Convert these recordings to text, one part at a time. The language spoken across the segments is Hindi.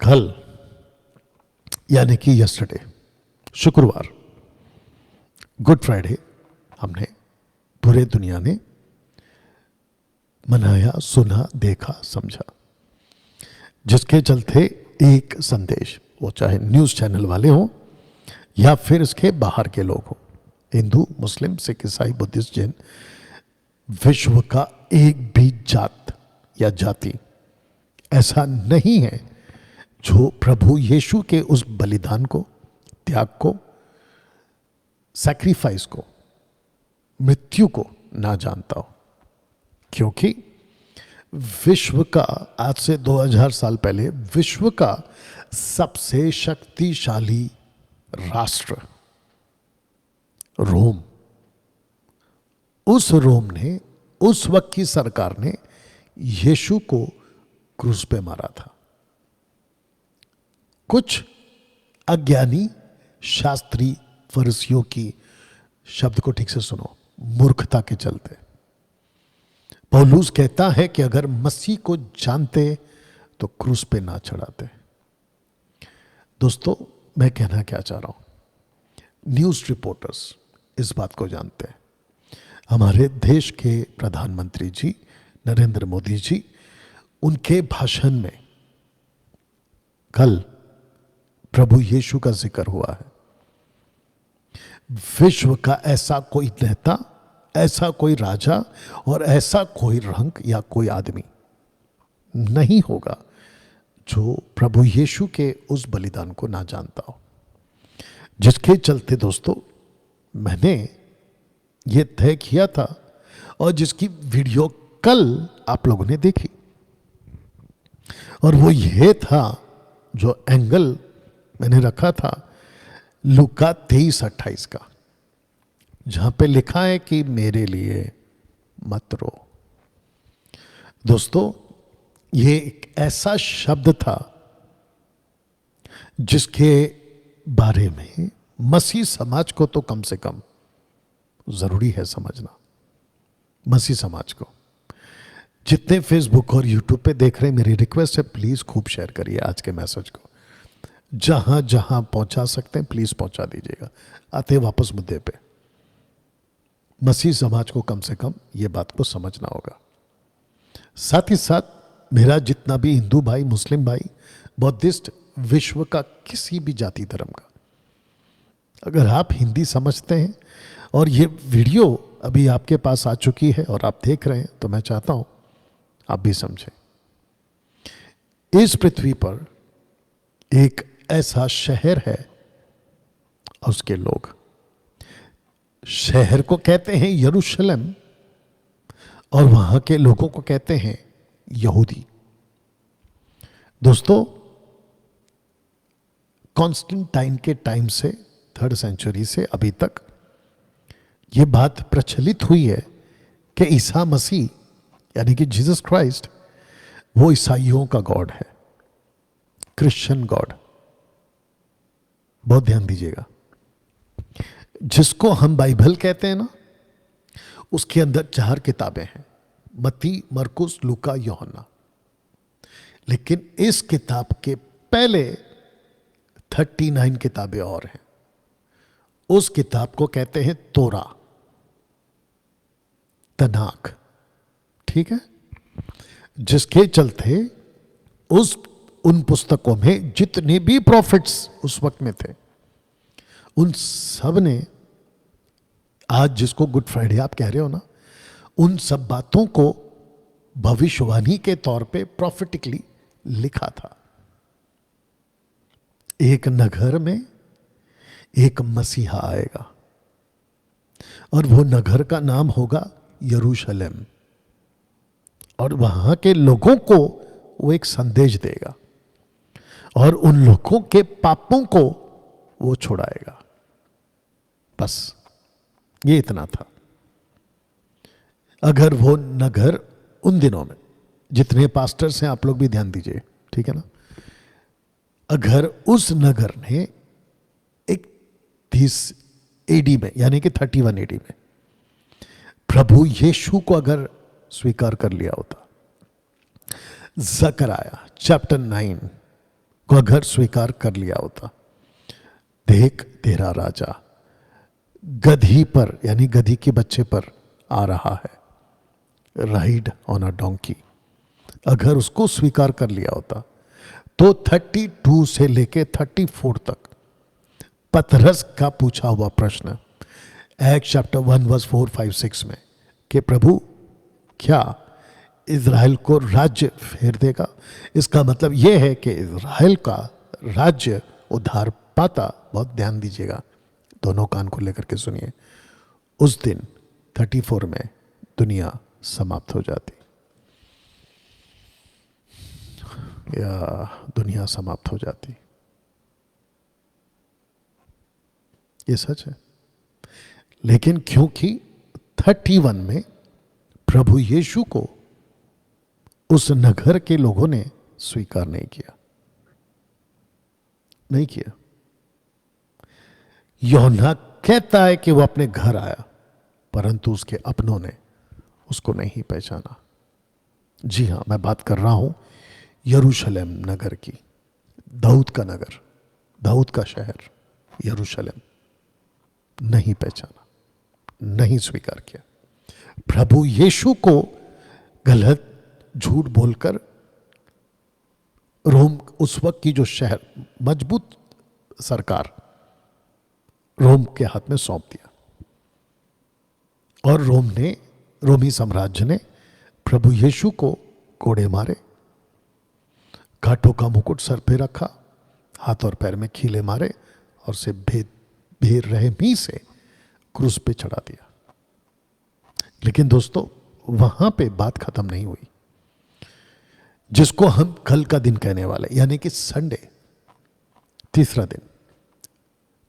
कल यानी कि यस्टरडे शुक्रवार गुड फ्राइडे हमने पूरे दुनिया ने मनाया, सुना, देखा, समझा, जिसके चलते एक संदेश, वो चाहे न्यूज़ चैनल वाले हों या फिर इसके बाहर के लोग हों, हिंदू, मुस्लिम, सिख, ईसाई, बुद्धिस्ट, जैन, विश्व का एक भी जात या जाति ऐसा नहीं है जो प्रभु यीशु के उस बलिदान को, त्याग को, सैक्रिफाइस को, मृत्यु को ना जानता हो। क्योंकि विश्व का, आज से 2000 साल पहले विश्व का सबसे शक्तिशाली राष्ट्र रोम, उस रोम ने, उस वक्त की सरकार ने यीशु को क्रूस पे मारा था। कुछ अज्ञानी शास्त्री फरीसियों की, शब्द को ठीक से सुनो, मूर्खता के चलते पौलुस कहता है कि अगर मसीह को जानते तो क्रूस पे ना चढ़ाते। दोस्तों, मैं कहना क्या चाह रहा हूं, न्यूज़ रिपोर्टर्स इस बात को जानते हैं। हमारे देश के प्रधानमंत्री जी नरेंद्र मोदी जी, उनके भाषण में कल प्रभु यीशु का जिक्र हुआ है। विश्व का ऐसा कोई नेता, ऐसा कोई राजा और ऐसा कोई रंग या कोई आदमी नहीं होगा जो प्रभु यीशु के उस बलिदान को ना जानता हो। जिसके चलते दोस्तों मैंने ये तय किया था और जिसकी वीडियो कल आप लोगों ने देखी, और वो ये था जो एंगल मैंने रखा था लूका 23:28 का, जहां पे लिखा है कि मेरे लिए मत रो। दोस्तों, ये एक ऐसा शब्द था जिसके बारे में मसीह समाज को तो कम से कम जरूरी है समझना। मसीह समाज को, जितने फेसबुक और यूट्यूब पे देख रहे हैं, मेरी रिक्वेस्ट है प्लीज खूब शेयर करिए आज के मैसेज को, जहां जहां पहुंचा सकते हैं प्लीज पहुंचा दीजिएगा। आते वापस मुद्दे पे, मसीह समाज को कम से कम ये बात को समझना होगा। साथ ही साथ मेरा जितना भी हिंदू भाई, मुस्लिम भाई, बौद्धिस्ट, विश्व का किसी भी जाति धर्म का, अगर आप हिंदी समझते हैं और ये वीडियो अभी आपके पास आ चुकी है और आप देख रहे हैं, तो मैं चाहता हूं आप भी समझें। इस पृथ्वी पर एक ऐसा शहर है और उसके लोग, शहर को कहते हैं यरूशलेम और वहां के लोगों को कहते हैं यहूदी। दोस्तों, कॉन्स्टेंटाइन के टाइम से, 3rd सेंचुरी से अभी तक यह बात प्रचलित हुई है कि ईसा मसीह यानी कि जीसस क्राइस्ट वो ईसाइयों का गॉड है, क्रिश्चियन गॉड। बहुत ध्यान दीजिएगा, जिसको हम बाइबल कहते हैं ना, उसके अंदर 4 किताबें हैं, मत्ती, मरकुस, लूका, यूहन्ना। लेकिन इस किताब के पहले 39 किताबें और हैं। उस किताब को कहते हैं तोरा, तनाक, ठीक है। जिसके चलते उन पुस्तकों में जितने भी प्रॉफिट्स उस वक्त में थे, उन सब ने, आज जिसको गुड फ्राइडे आप कह रहे हो ना, उन सब बातों को भविष्यवाणी के तौर पे प्रॉफिटिकली लिखा था। एक नगर में एक मसीहा आएगा और वो नगर का नाम होगा यरूशलेम, और वहां के लोगों को वो एक संदेश देगा और उन लोगों के पापों को वो छुड़ाएगा। बस ये इतना था। अगर वो नगर उन दिनों में, जितने पास्टर्स हैं आप लोग भी ध्यान दीजिए, ठीक है ना, अगर उस नगर ने एक 30 एडी में यानी कि 31 एडी में प्रभु यीशु को अगर स्वीकार कर लिया होता, ज़करया चैप्टर 9 को अगर स्वीकार कर लिया होता, देख तेरा राजा गधी पर, यानी गधी के बच्चे पर आ रहा है, राइड ऑन अ डोंकी, अगर उसको स्वीकार कर लिया होता तो 32 से लेके 34 तक पतरस का पूछा हुआ प्रश्न एक्ट चैप्टर 1 वर्स 4, 5, 6 में कि प्रभु क्या इज़राइल को राज्य फेर देगा? इसका मतलब यह है कि इज़राइल का राज्य उद्धार पाता। बहुत ध्यान दीजिएगा, दोनों कान को लेकर के सुनिए। उस दिन 34 में दुनिया समाप्त हो जाती, या दुनिया समाप्त हो जाती। ये सच है। लेकिन क्योंकि 31 में प्रभु यीशु को उस नगर के लोगों ने स्वीकार नहीं किया, नहीं किया। यूहन्ना कहता है कि वो अपने घर आया, परंतु उसके अपनों ने उसको नहीं पहचाना। जी हां, मैं बात कर रहा हूं यरूशलेम नगर की, दाऊद का नगर, दाऊद का शहर यरूशलेम। नहीं पहचाना, नहीं स्वीकार किया। प्रभु यीशु को गलत झूठ बोलकर रोम, उस वक्त की जो शहर, मजबूत सरकार, रोम के हाथ में सौंप दिया। और रोमी साम्राज्य ने प्रभु यीशु को कोड़े मारे, कांटों का मुकुट सर पे रखा, हाथ और पैर में खीले मारे और से बेरहमी से क्रूस पे चढ़ा दिया। लेकिन दोस्तों, वहां पे बात खत्म नहीं हुई। जिसको हम कल का दिन कहने वाले, यानी कि संडे, तीसरा दिन,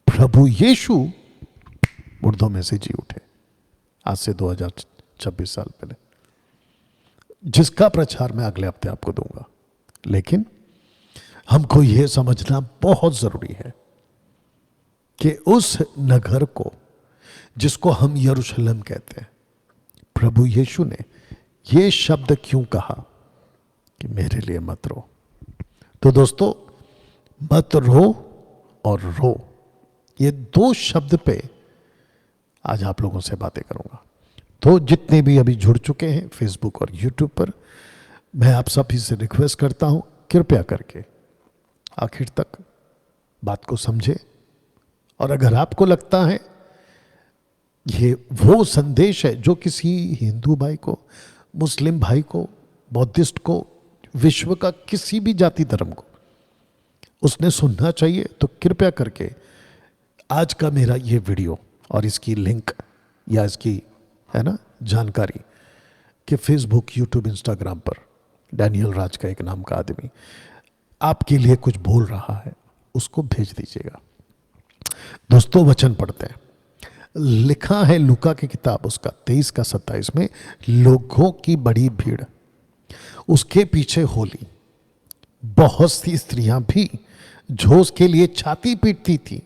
प्रभु यीशु मुर्दों में से जी उठे, आज से 2026 साल पहले, जिसका प्रचार मैं अगले हफ्ते आपको दूंगा। लेकिन हमको यह समझना बहुत जरूरी है कि उस नगर को, जिसको हम यरूशलेम कहते हैं, प्रभु यीशु ने यह शब्द क्यों कहा कि मेरे लिए मत रो? तो दोस्तों, मत रो और रो, ये दो शब्द पे आज आप लोगों से बातें करूंगा। तो जितने भी अभी जुड़ चुके हैं फेसबुक और यूट्यूब पर, मैं आप सभी से रिक्वेस्ट करता हूं, कृपया करके आखिर तक बात को समझे। और अगर आपको लगता है ये वो संदेश है जो किसी हिंदू भाई को, मुस्लिम भाई को, बौद्धिस्ट को, विश्व का किसी भी जाति धर्म को उसने सुनना चाहिए, तो कृपया करके आज का मेरा ये वीडियो और इसकी लिंक या इसकी, है ना, जानकारी कि फेसबुक, यूट्यूब, इंस्टाग्राम पर डैनियल राज का एक नाम का आदमी आपके लिए कुछ बोल रहा है, उसको भेज दीजिएगा। दोस्तों, वचन पढ़ते हैं। लिखा है लूका की किताब उसका 23 का 27 में, लोगों की बड़ी भीड़, उसके पीछे होली, बहुत सी स्त्रियां भी जो उसके लिए छाती पीटती थी,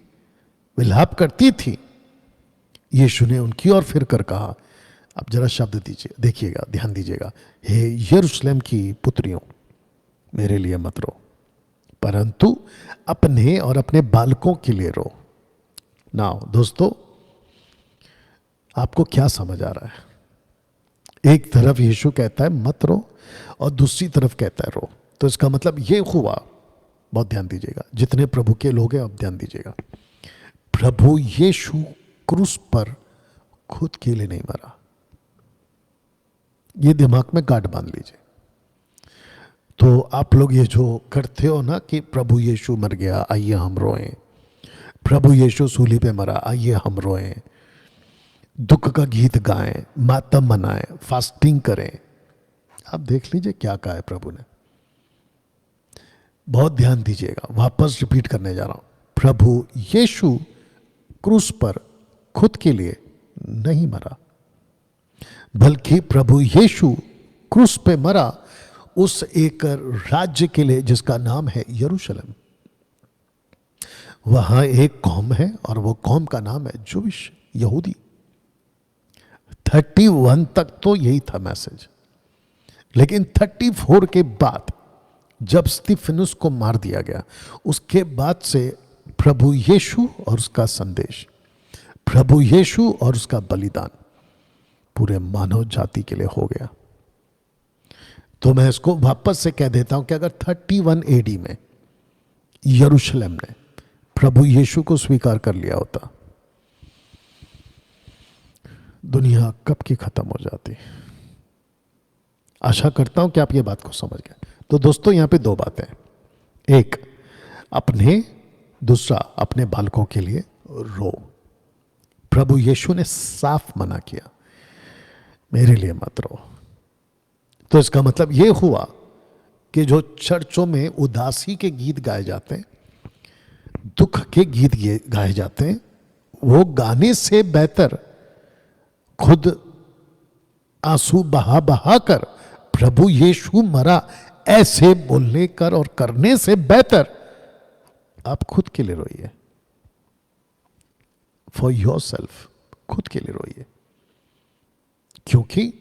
विलाप करती थी। यीशु ने उनकी ओर फिर कर कहा, अब जरा शब्द दीजिए, देखिएगा, ध्यान दीजिएगा, हे यरूशलेम की पुत्रियों, मेरे लिए मत रो, परंतु अपने और अपने बालकों के लिए रो। नाउ दोस्तों, आपको क्या समझ आ रहा है? एक तरफ यीशु कहता है मत रो, और दूसरी तरफ कहता है रो। तो इसका मतलब ये हुआ, बहुत ध्यान दीजिएगा, जितने प्रभु के लोग हैं अब ध्यान दीजिएगा, प्रभु यीशु क्रूस पर खुद के लिए नहीं मरा। ये दिमाग में गांठ बांध लीजिए। तो आप लोग ये जो करते हो ना कि प्रभु यीशु मर गया, आइए हम रोएं, प्रभु यीशु सूली पे मरा, आइए हम रोएं, दुख का गीत गाएं, मातम मनाएं, फास्टिंग करें। आप देख लीजिए क्या कहा है प्रभु ने। बहुत ध्यान दीजिएगा, वापस रिपीट करने जा रहा हूं। प्रभु यीशु क्रूस पर खुद के लिए नहीं मरा, बल्कि प्रभु यीशु क्रूस पे मरा उस एक राज्य के लिए जिसका नाम है यरूशलेम। वहां एक कौम है और वो कौम का नाम है जूविश, यहूदी। 31 तक तो यही था मैसेज, लेकिन 34 के बाद जब स्तिफनुस को मार दिया गया, उसके बाद से प्रभु यीशु और उसका संदेश, प्रभु यीशु और उसका बलिदान पूरे मानव जाति के लिए हो गया। तो मैं इसको वापस से कह देता हूं कि अगर 31 एडी में यरूशलेम ने प्रभु यीशु को स्वीकार कर लिया होता, दुनिया कब की खत्म हो जाती। आशा करता हूं कि आप ये बात को समझ गए। तो दोस्तों यहां पे दो बातें, एक अपने, दूसरा अपने बालकों के लिए रो। प्रभु यीशु ने साफ मना किया, मेरे लिए मत रो। तो इसका मतलब यह हुआ कि जो चर्चों में उदासी के गीत गाए जाते हैं, दुख के गीत गाए जाते हैं, वो गाने से बेहतर खुद आंसू बहा बहा कर प्रभु यीशु मरा ऐसे बोलने कर और करने से बेहतर आप खुद के लिए रोइए। फॉर योर सेल्फ, खुद के लिए रोइए। क्योंकि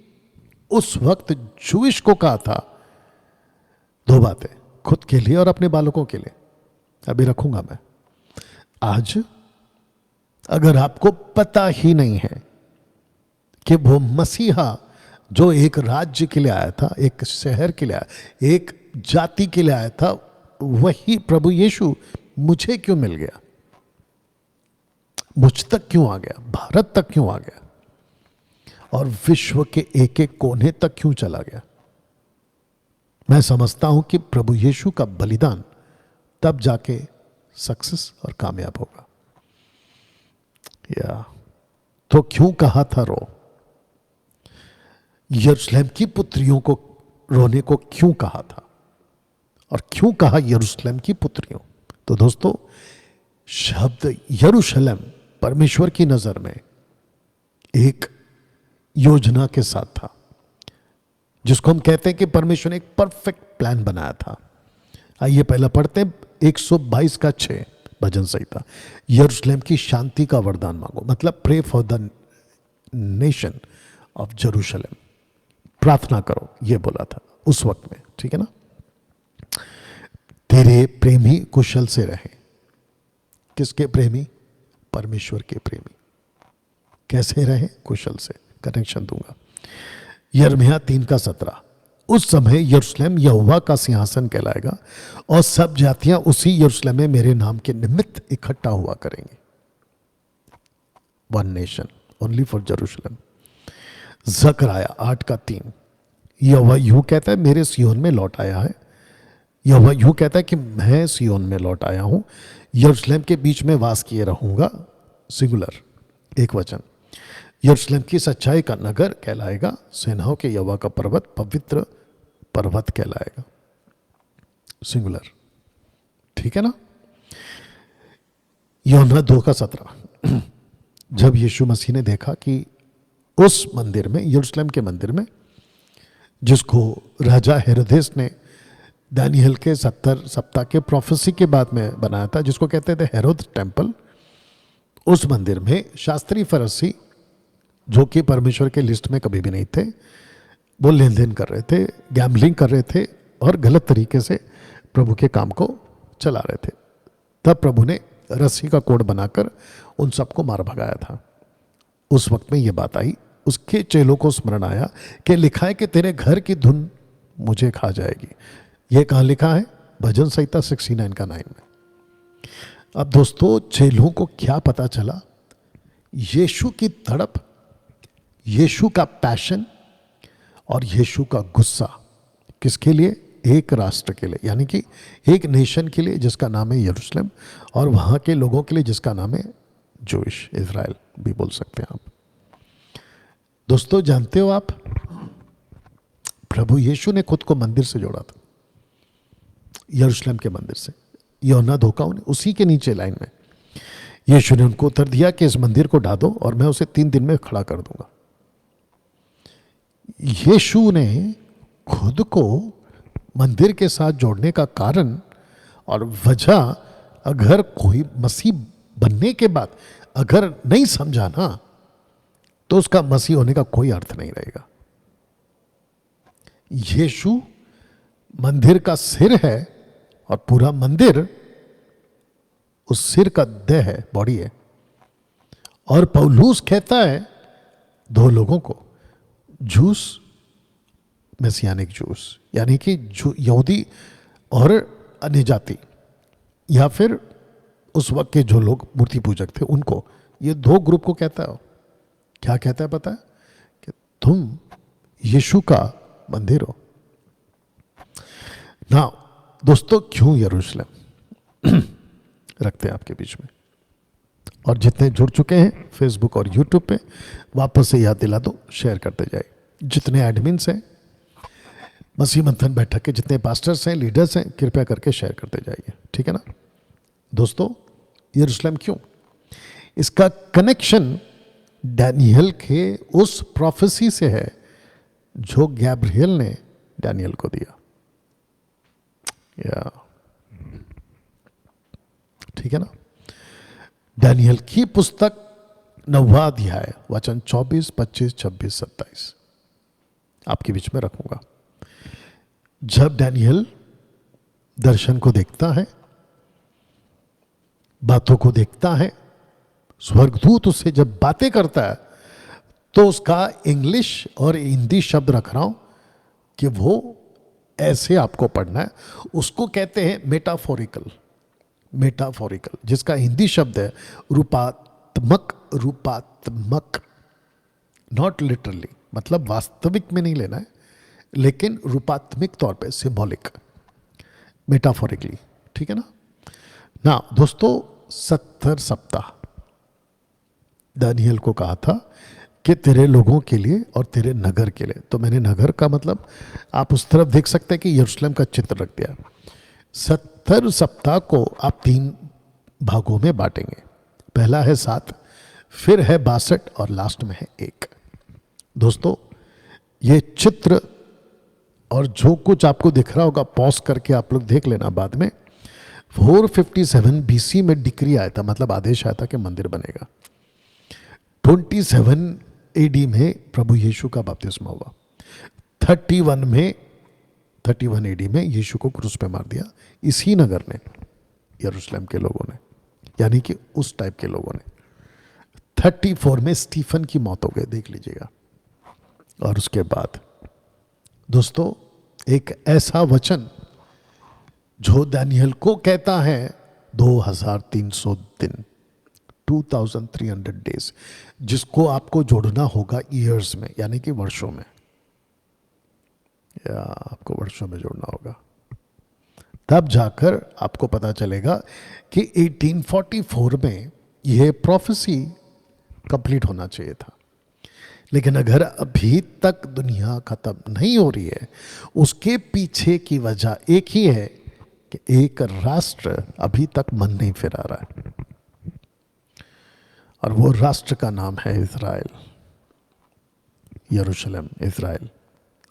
उस वक्त जूइश को कहा था दो बातें, खुद के लिए और अपने बालकों के लिए। अभी रखूंगा मैं। आज अगर आपको पता ही नहीं है कि वो मसीहा जो एक राज्य के लिए आया था, एक शहर के लिए आया, एक जाति के लिए आया था, वही प्रभु यीशु मुझे क्यों मिल गया, मुझ तक क्यों आ गया, भारत तक क्यों आ गया और विश्व के एक एक कोने तक क्यों चला गया। मैं समझता हूं कि प्रभु यीशु का बलिदान तब जाके सक्सेस और कामयाब होगा। या तो क्यों कहा था रो, यरूशलेम की पुत्रियों को रोने को क्यों कहा था और क्यों कहा यरूशलेम की पुत्रियों। तो दोस्तों शब्द यरूशलेम परमेश्वर की नजर में एक योजना के साथ था, जिसको हम कहते हैं कि परमेश्वर ने एक परफेक्ट प्लान बनाया था। आइए पहला पढ़ते हैं 122 का 6 भजन संहिता। यरूशलेम की शांति का वरदान मांगो, मतलब pray for the nation of Jerusalem, प्रार्थना करो, यह बोला था उस वक्त में, ठीक है ना। तेरे प्रेमी कुशल से रहे। किसके प्रेमी? परमेश्वर के प्रेमी। कैसे रहे? कुशल से। कनेक्शन दूंगा। यिर्मयाह 3 का 17, उस समय यरूशलेम यहोवा का सिंहासन कहलाएगा और सब जातियां उसी यरूशलेम में मेरे नाम के निमित्त इकट्ठा हुआ करेंगे। One nation only for Jerusalem. जकरिया 8 का 3, यहोवा यूं कहता है मेरे सियोन में लौट आया है। यहोवा यूं कहता है कि मैं सियोन में लौट आया हूं, यरूशलेम के बीच में वास किए रहूंगा। सिंगुलर, एक वचन। यरूशलेम की सच्चाई का नगर कहलाएगा, सेनाओं के यहोवा का पर्वत पवित्र पर्वत कहलाएगा। सिंगुलर, ठीक है ना। यूहन्ना 2 का 17, जब यीशु मसीह ने देखा कि उस मंदिर में, यरूशलेम के मंदिर में, जिसको राजा हेरोदेस ने दानियल के 70 सप्ताह के प्रोफेसी के बाद में बनाया था, जिसको कहते थे हेरोद टेम्पल, उस मंदिर में शास्त्री फरीसी, जो कि परमेश्वर के लिस्ट में कभी भी नहीं थे, वो लेन देन कर रहे थे, गैम्बलिंग कर रहे थे और गलत तरीके से प्रभु के काम को चला रहे थे। तब प्रभु ने रस्सी का कोड बनाकर उन सबको मार भगाया था। उस वक्त में ये बात आई, उसके चेलों को स्मरण आया कि लिखा है कि तेरे घर की धुन मुझे खा जाएगी। ये कहाँ लिखा है? भजन संहिता 69 का 9 में। अब दोस्तों चेलों को क्या पता चला? यीशु की तड़प, यीशु का पैशन और यीशु का गुस्सा किसके लिए? एक राष्ट्र के लिए, यानी कि एक नेशन के लिए जिसका नाम है यरूशलेम, और वहां के लोगों के लिए जिसका नाम है जूश, इज़राइल भी बोल सकते हैं आप। दोस्तों जानते हो आप, प्रभु यीशु ने खुद को मंदिर से जोड़ा था, यरूशलेम के मंदिर से। यूहन्ना 2 का उसी के नीचे लाइन में यीशु ने उनको उत्तर दिया कि इस मंदिर को ढा दो और मैं उसे 3 दिन में खड़ा कर दूंगा। यीशु ने खुद को मंदिर के साथ जोड़ने का कारण और वजह, अगर कोई मसीह बनने के बाद अगर नहीं समझा ना, तो उसका मसीह होने का कोई अर्थ नहीं रहेगा। यीशु मंदिर का सिर है और पूरा मंदिर उस सिर का देह है, बॉडी है। और पौलुस कहता है दो लोगों को, जूस, मैसियानिक जूस यानी कि यहूदी और अन्य जाति, या फिर उस वक्त के जो लोग मूर्ति पूजक थे उनको, ये दो ग्रुप को कहता है। क्या कहता है पता है? कि तुम यीशु का मंदिर हो ना। दोस्तों, क्यों यरूशलेम रखते हैं आपके बीच में? और जितने जुड़ चुके हैं फेसबुक और यूट्यूब पे, वापस से याद दिला दो, शेयर करते जाए। जितने एडमिन्स हैं, मसीह मंथन बैठक के जितने पास्टर्स हैं, लीडर्स हैं, कृपया करके शेयर करते जाइए, ठीक है ना दोस्तों? यरूशलेम क्यों? इसका कनेक्शन डैनियल के उस प्रोफेसी से है जो गैब्रियल ने डैनियल को दिया, या ठीक है ना? डैनियल की पुस्तक 9वां अध्याय वचन 24, 25, 26, 27 आपके बीच में रखूंगा। जब डैनियल दर्शन को देखता है, बातों को देखता है, स्वर्गदूत उससे जब बातें करता है, तो उसका इंग्लिश और हिंदी शब्द रख रहा हूं कि वो ऐसे आपको पढ़ना है। उसको कहते हैं मेटाफोरिकल, मेटाफोरिकल, जिसका हिंदी शब्द है रूपात्मक। रूपात्मक, नॉट लिटरली, मतलब वास्तविक में नहीं लेना है, लेकिन रूपात्मक तौर पे, सिंबॉलिक, मेटाफोरिकली, ठीक है ना? ना दोस्तों, 70 सप्ताह दानियल को कहा था कि तेरे लोगों के लिए और तेरे नगर के लिए। तो मैंने नगर का मतलब आप उस तरफ देख सकते हैं कि यरूशलेम का चित्र रख दिया। 70 सप्ताह को आप 3 भागों में बांटेंगे। पहला है 7, फिर है 62 और लास्ट में है 1। दोस्तों, ये चित्र और जो कुछ आपको दिख रहा होगा, पॉज करके आप लोग देख लेना बाद में। 457 BC में डिक्री आया था, मतलब आदेश आया था कि मंदिर बनेगा। 27 AD में प्रभु यीशु का बपतिस्मा हुआ। 31 AD में यीशु को क्रूस पे मार दिया इसी नगर ने, यरूशलेम के लोगों ने, यानी कि उस टाइप के लोगों ने। 34 में स्टीफन की मौत हो गई, देख लीजिएगा। और उसके बाद दोस्तों, एक ऐसा वचन जो दानियल को कहता है 2300 दिन, 2300 डेज, जिसको आपको जोड़ना होगा ईयर्स में, यानी कि वर्षों में, या आपको वर्षों में जोड़ना होगा। तब जाकर आपको पता चलेगा कि 1844 में यह प्रोफेसी कंप्लीट होना चाहिए था। लेकिन अगर अभी तक दुनिया खत्म नहीं हो रही है, उसके पीछे की वजह एक ही है कि एक राष्ट्र अभी तक मन नहीं फिरा रहा है, और वो राष्ट्र का नाम है इज़राइल। यरूशलेम, इज़राइल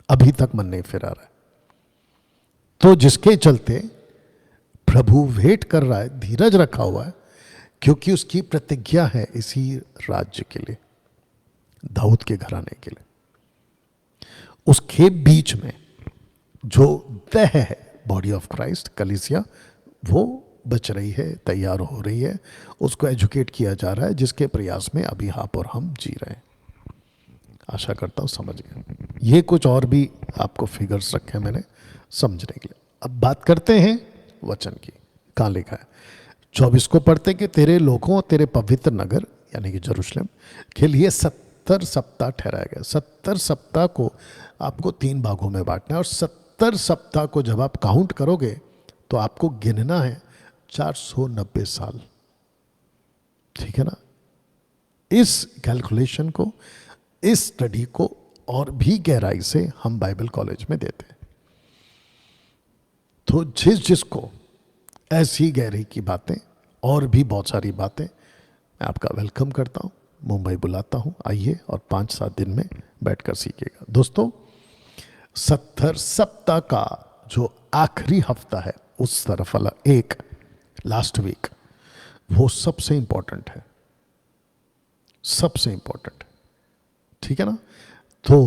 अभी तक मन नहीं फिरा रहा है। तो जिसके चलते प्रभु वेट कर रहा है, धीरज रखा हुआ है, क्योंकि उसकी प्रतिज्ञा है इसी राज्य के लिए, दाऊद के घराने के लिए। उसके बीच में जो देह है, बॉडी ऑफ क्राइस्ट, कलीसिया, वो बच रही है, तैयार हो रही है, उसको एजुकेट किया जा रहा है, जिसके प्रयास में अभी आप और हम जी रहे हैं। आशा करता हूँ समझ गए। ये कुछ और भी आपको फिगर्स रखे मैंने समझने के लिए। अब बात करते हैं वचन की। कहाँ लिखा है? 24 को पढ़ते कि तेरे लोगों और तेरे पवित्र नगर यानी कि यरूशलेम के लिए 70 सप्ताह ठहराया गया। 70 सप्ताह को आपको 3 भागों में बांटना है, और 70 सप्ताह को जब आप काउंट करोगे तो आपको गिनना है 490 साल। ठीक है ना? इस कैलकुलेशन को, इस स्टडी को और भी गहराई से हम बाइबल कॉलेज में देते हैं। तो जिसको ऐसी गहराई की बातें और भी बहुत सारी बातें, मैं आपका वेलकम करता हूं, मुंबई बुलाता हूं, आइए और 5-7 दिन में बैठकर सीखिएगा। दोस्तों, 70 सप्ताह का जो आखिरी हफ्ता है, उस तरफ वाला एक लास्ट वीक, वो सबसे इंपॉर्टेंट है, सबसे इंपॉर्टेंट। ठीक है ना? तो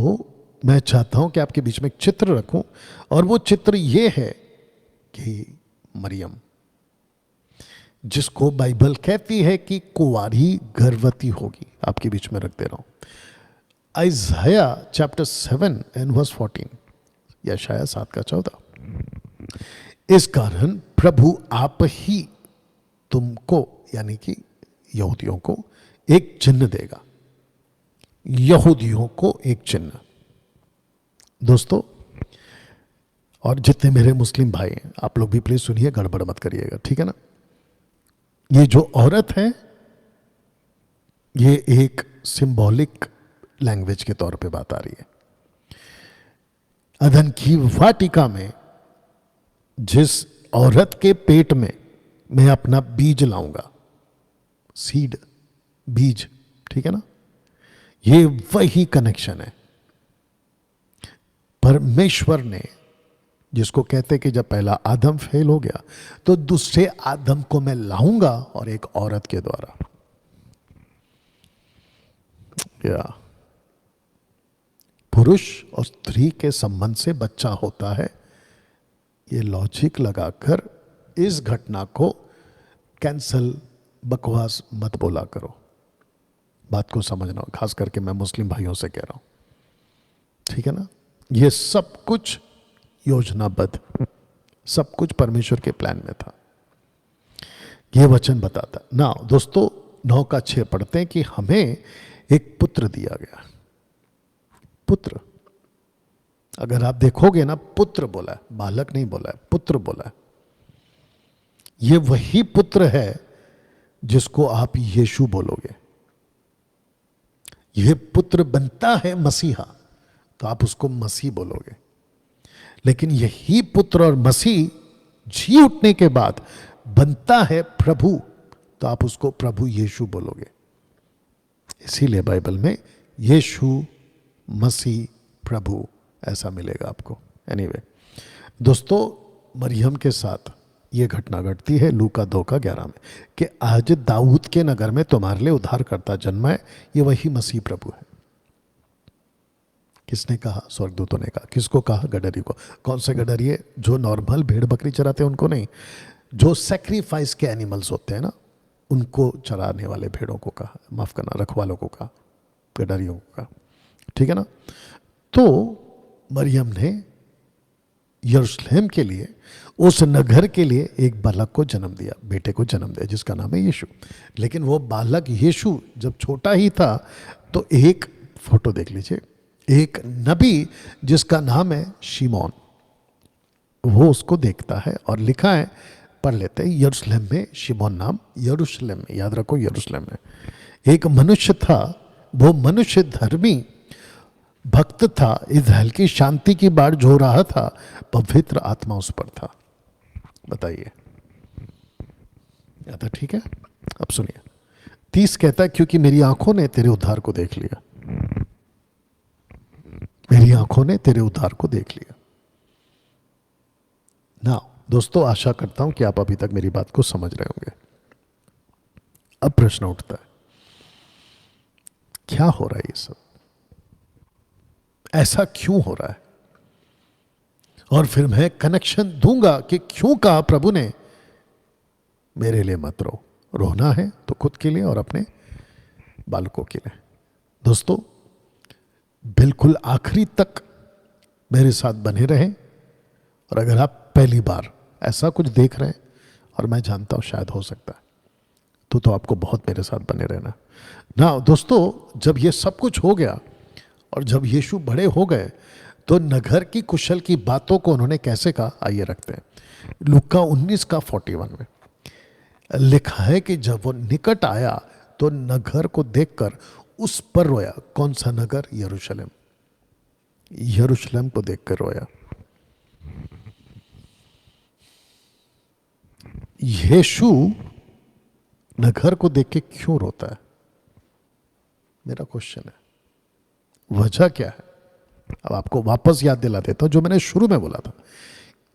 मैं चाहता हूं कि आपके बीच में एक चित्र रखूं, और वो चित्र ये है कि मरियम, जिसको बाइबल कहती है कि कुंवारी गर्भवती होगी, आपके बीच में रख दे रहा हूं। आइज़ाया चैप्टर 7 एंड वर्स 14, या शायद 7 का 14। इस कारण प्रभु आप ही तुमको, यानी कि यहूदियों को, एक चिन्ह देगा। यहूदियों को एक चिन्ह। दोस्तों, और जितने मेरे मुस्लिम भाई हैं, आप लोग भी प्लीज सुनिए, गड़बड़ मत करिएगा, ठीक है ना। ये जो औरत है, ये एक सिंबॉलिक लैंग्वेज के तौर पे बात आ रही है। अदन की वाटिका में जिस औरत के पेट में मैं अपना बीज लाऊंगा, सीड, बीज, ठीक है ना, ये वही कनेक्शन है। परमेश्वर ने, जिसको कहते कि जब पहला आदम फेल हो गया तो दूसरे आदम को मैं लाऊंगा, और एक औरत के द्वारा। या पुरुष और स्त्री के संबंध से बच्चा होता है, ये लॉजिक लगाकर इस घटना को कैंसल, बकवास मत बोला करो। बात को समझना, खास करके मैं मुस्लिम भाइयों से कह रहा हूं, ठीक है ना। ये सब कुछ योजनाबद्ध, सब कुछ परमेश्वर के प्लान में था। ये वचन बताता ना। दोस्तों, 9 का 6 पढ़ते हैं कि हमें एक पुत्र दिया गया। पुत्र, अगर आप देखोगे ना, पुत्र बोला है, बालक नहीं बोला है, पुत्र बोला है। ये वही पुत्र है जिसको आप यीशु बोलोगे। यह पुत्र बनता है मसीहा, तो आप उसको मसीह बोलोगे। लेकिन यही पुत्र और मसीह जी उठने के बाद बनता है प्रभु, तो आप उसको प्रभु यीशु बोलोगे। इसीलिए बाइबल में यीशु मसीह प्रभु ऐसा मिलेगा आपको। एनीवे दोस्तों, मरियम के साथ ये घटना घटती है लूका 2 का 11 में कि आज दाऊद के नगर में तुम्हारे लिए उद्धारकर्ता जन्मा है। ये वही मसीह प्रभु है। किसने कहा? स्वर्गदूतों ने कहा। किसको कहा? गडरी को। कौन से गडरिए? जो नॉर्मल भेड़ बकरी चराते हैं उनको नहीं, जो सेक्रीफाइस के एनिमल्स होते हैं ना, उनको चराने वाले भेड़ों को कहा, माफ करना, रखवालों को कहा, गडरियों को कहा, ठीक है ना। तो मरियम ने यरूशलेम के लिए, उस नगर के लिए एक बालक को जन्म दिया, बेटे को जन्म दिया, जिसका नाम है यीशु। लेकिन वो बालक यीशु जब छोटा ही था तो एक फोटो देख लीजिए, एक नबी जिसका नाम है शिमोन, वो उसको देखता है और लिखा है, पढ़ लेते हैं, यरूशलेम में शिमोन नाम, यरूशलेम में, याद रखो यरूशलेम में एक मनुष्य था, वो मनुष्य धर्मी भक्त था, इज़राइल की शांति की बात जो रहा था, पवित्र आत्मा उस पर था। बताइए, या तो ठीक है। अब सुनिए, 30 कहता है, क्योंकि मेरी आंखों ने तेरे उद्धार को देख लिया, मेरी आंखों ने तेरे उद्धार को देख लिया ना। दोस्तों, आशा करता हूं कि आप अभी तक मेरी बात को समझ रहे होंगे। अब प्रश्न उठता है, क्या हो रहा है ये सब? ऐसा क्यों हो रहा है? और फिर मैं कनेक्शन दूंगा कि क्यों कहा प्रभु ने मेरे लिए मत रो, रोना है तो खुद के लिए और अपने बालकों के लिए। दोस्तों, बिल्कुल आखिरी तक मेरे साथ बने रहें, और अगर आप पहली बार ऐसा कुछ देख रहे हैं, और मैं जानता हूं शायद हो सकता है, तो आपको बहुत मेरे साथ बने रहना ना। दोस्तों, जब ये सब कुछ हो गया और जब यीशु बड़े हो गए, तो नगर की कुशल की बातों को उन्होंने कैसे कहा, आइए रखते हैं। लूका 19 का 41 में लिखा है कि जब वो निकट आया तो नगर को देखकर उस पर रोया। कौन सा नगर? यरूशलेम। यरूशलेम को देखकर रोया। यीशु नगर को देख के क्यों रोता है? मेरा क्वेश्चन है, वजह क्या है? अब आपको वापस याद दिला देता हूं जो मैंने शुरू में बोला था।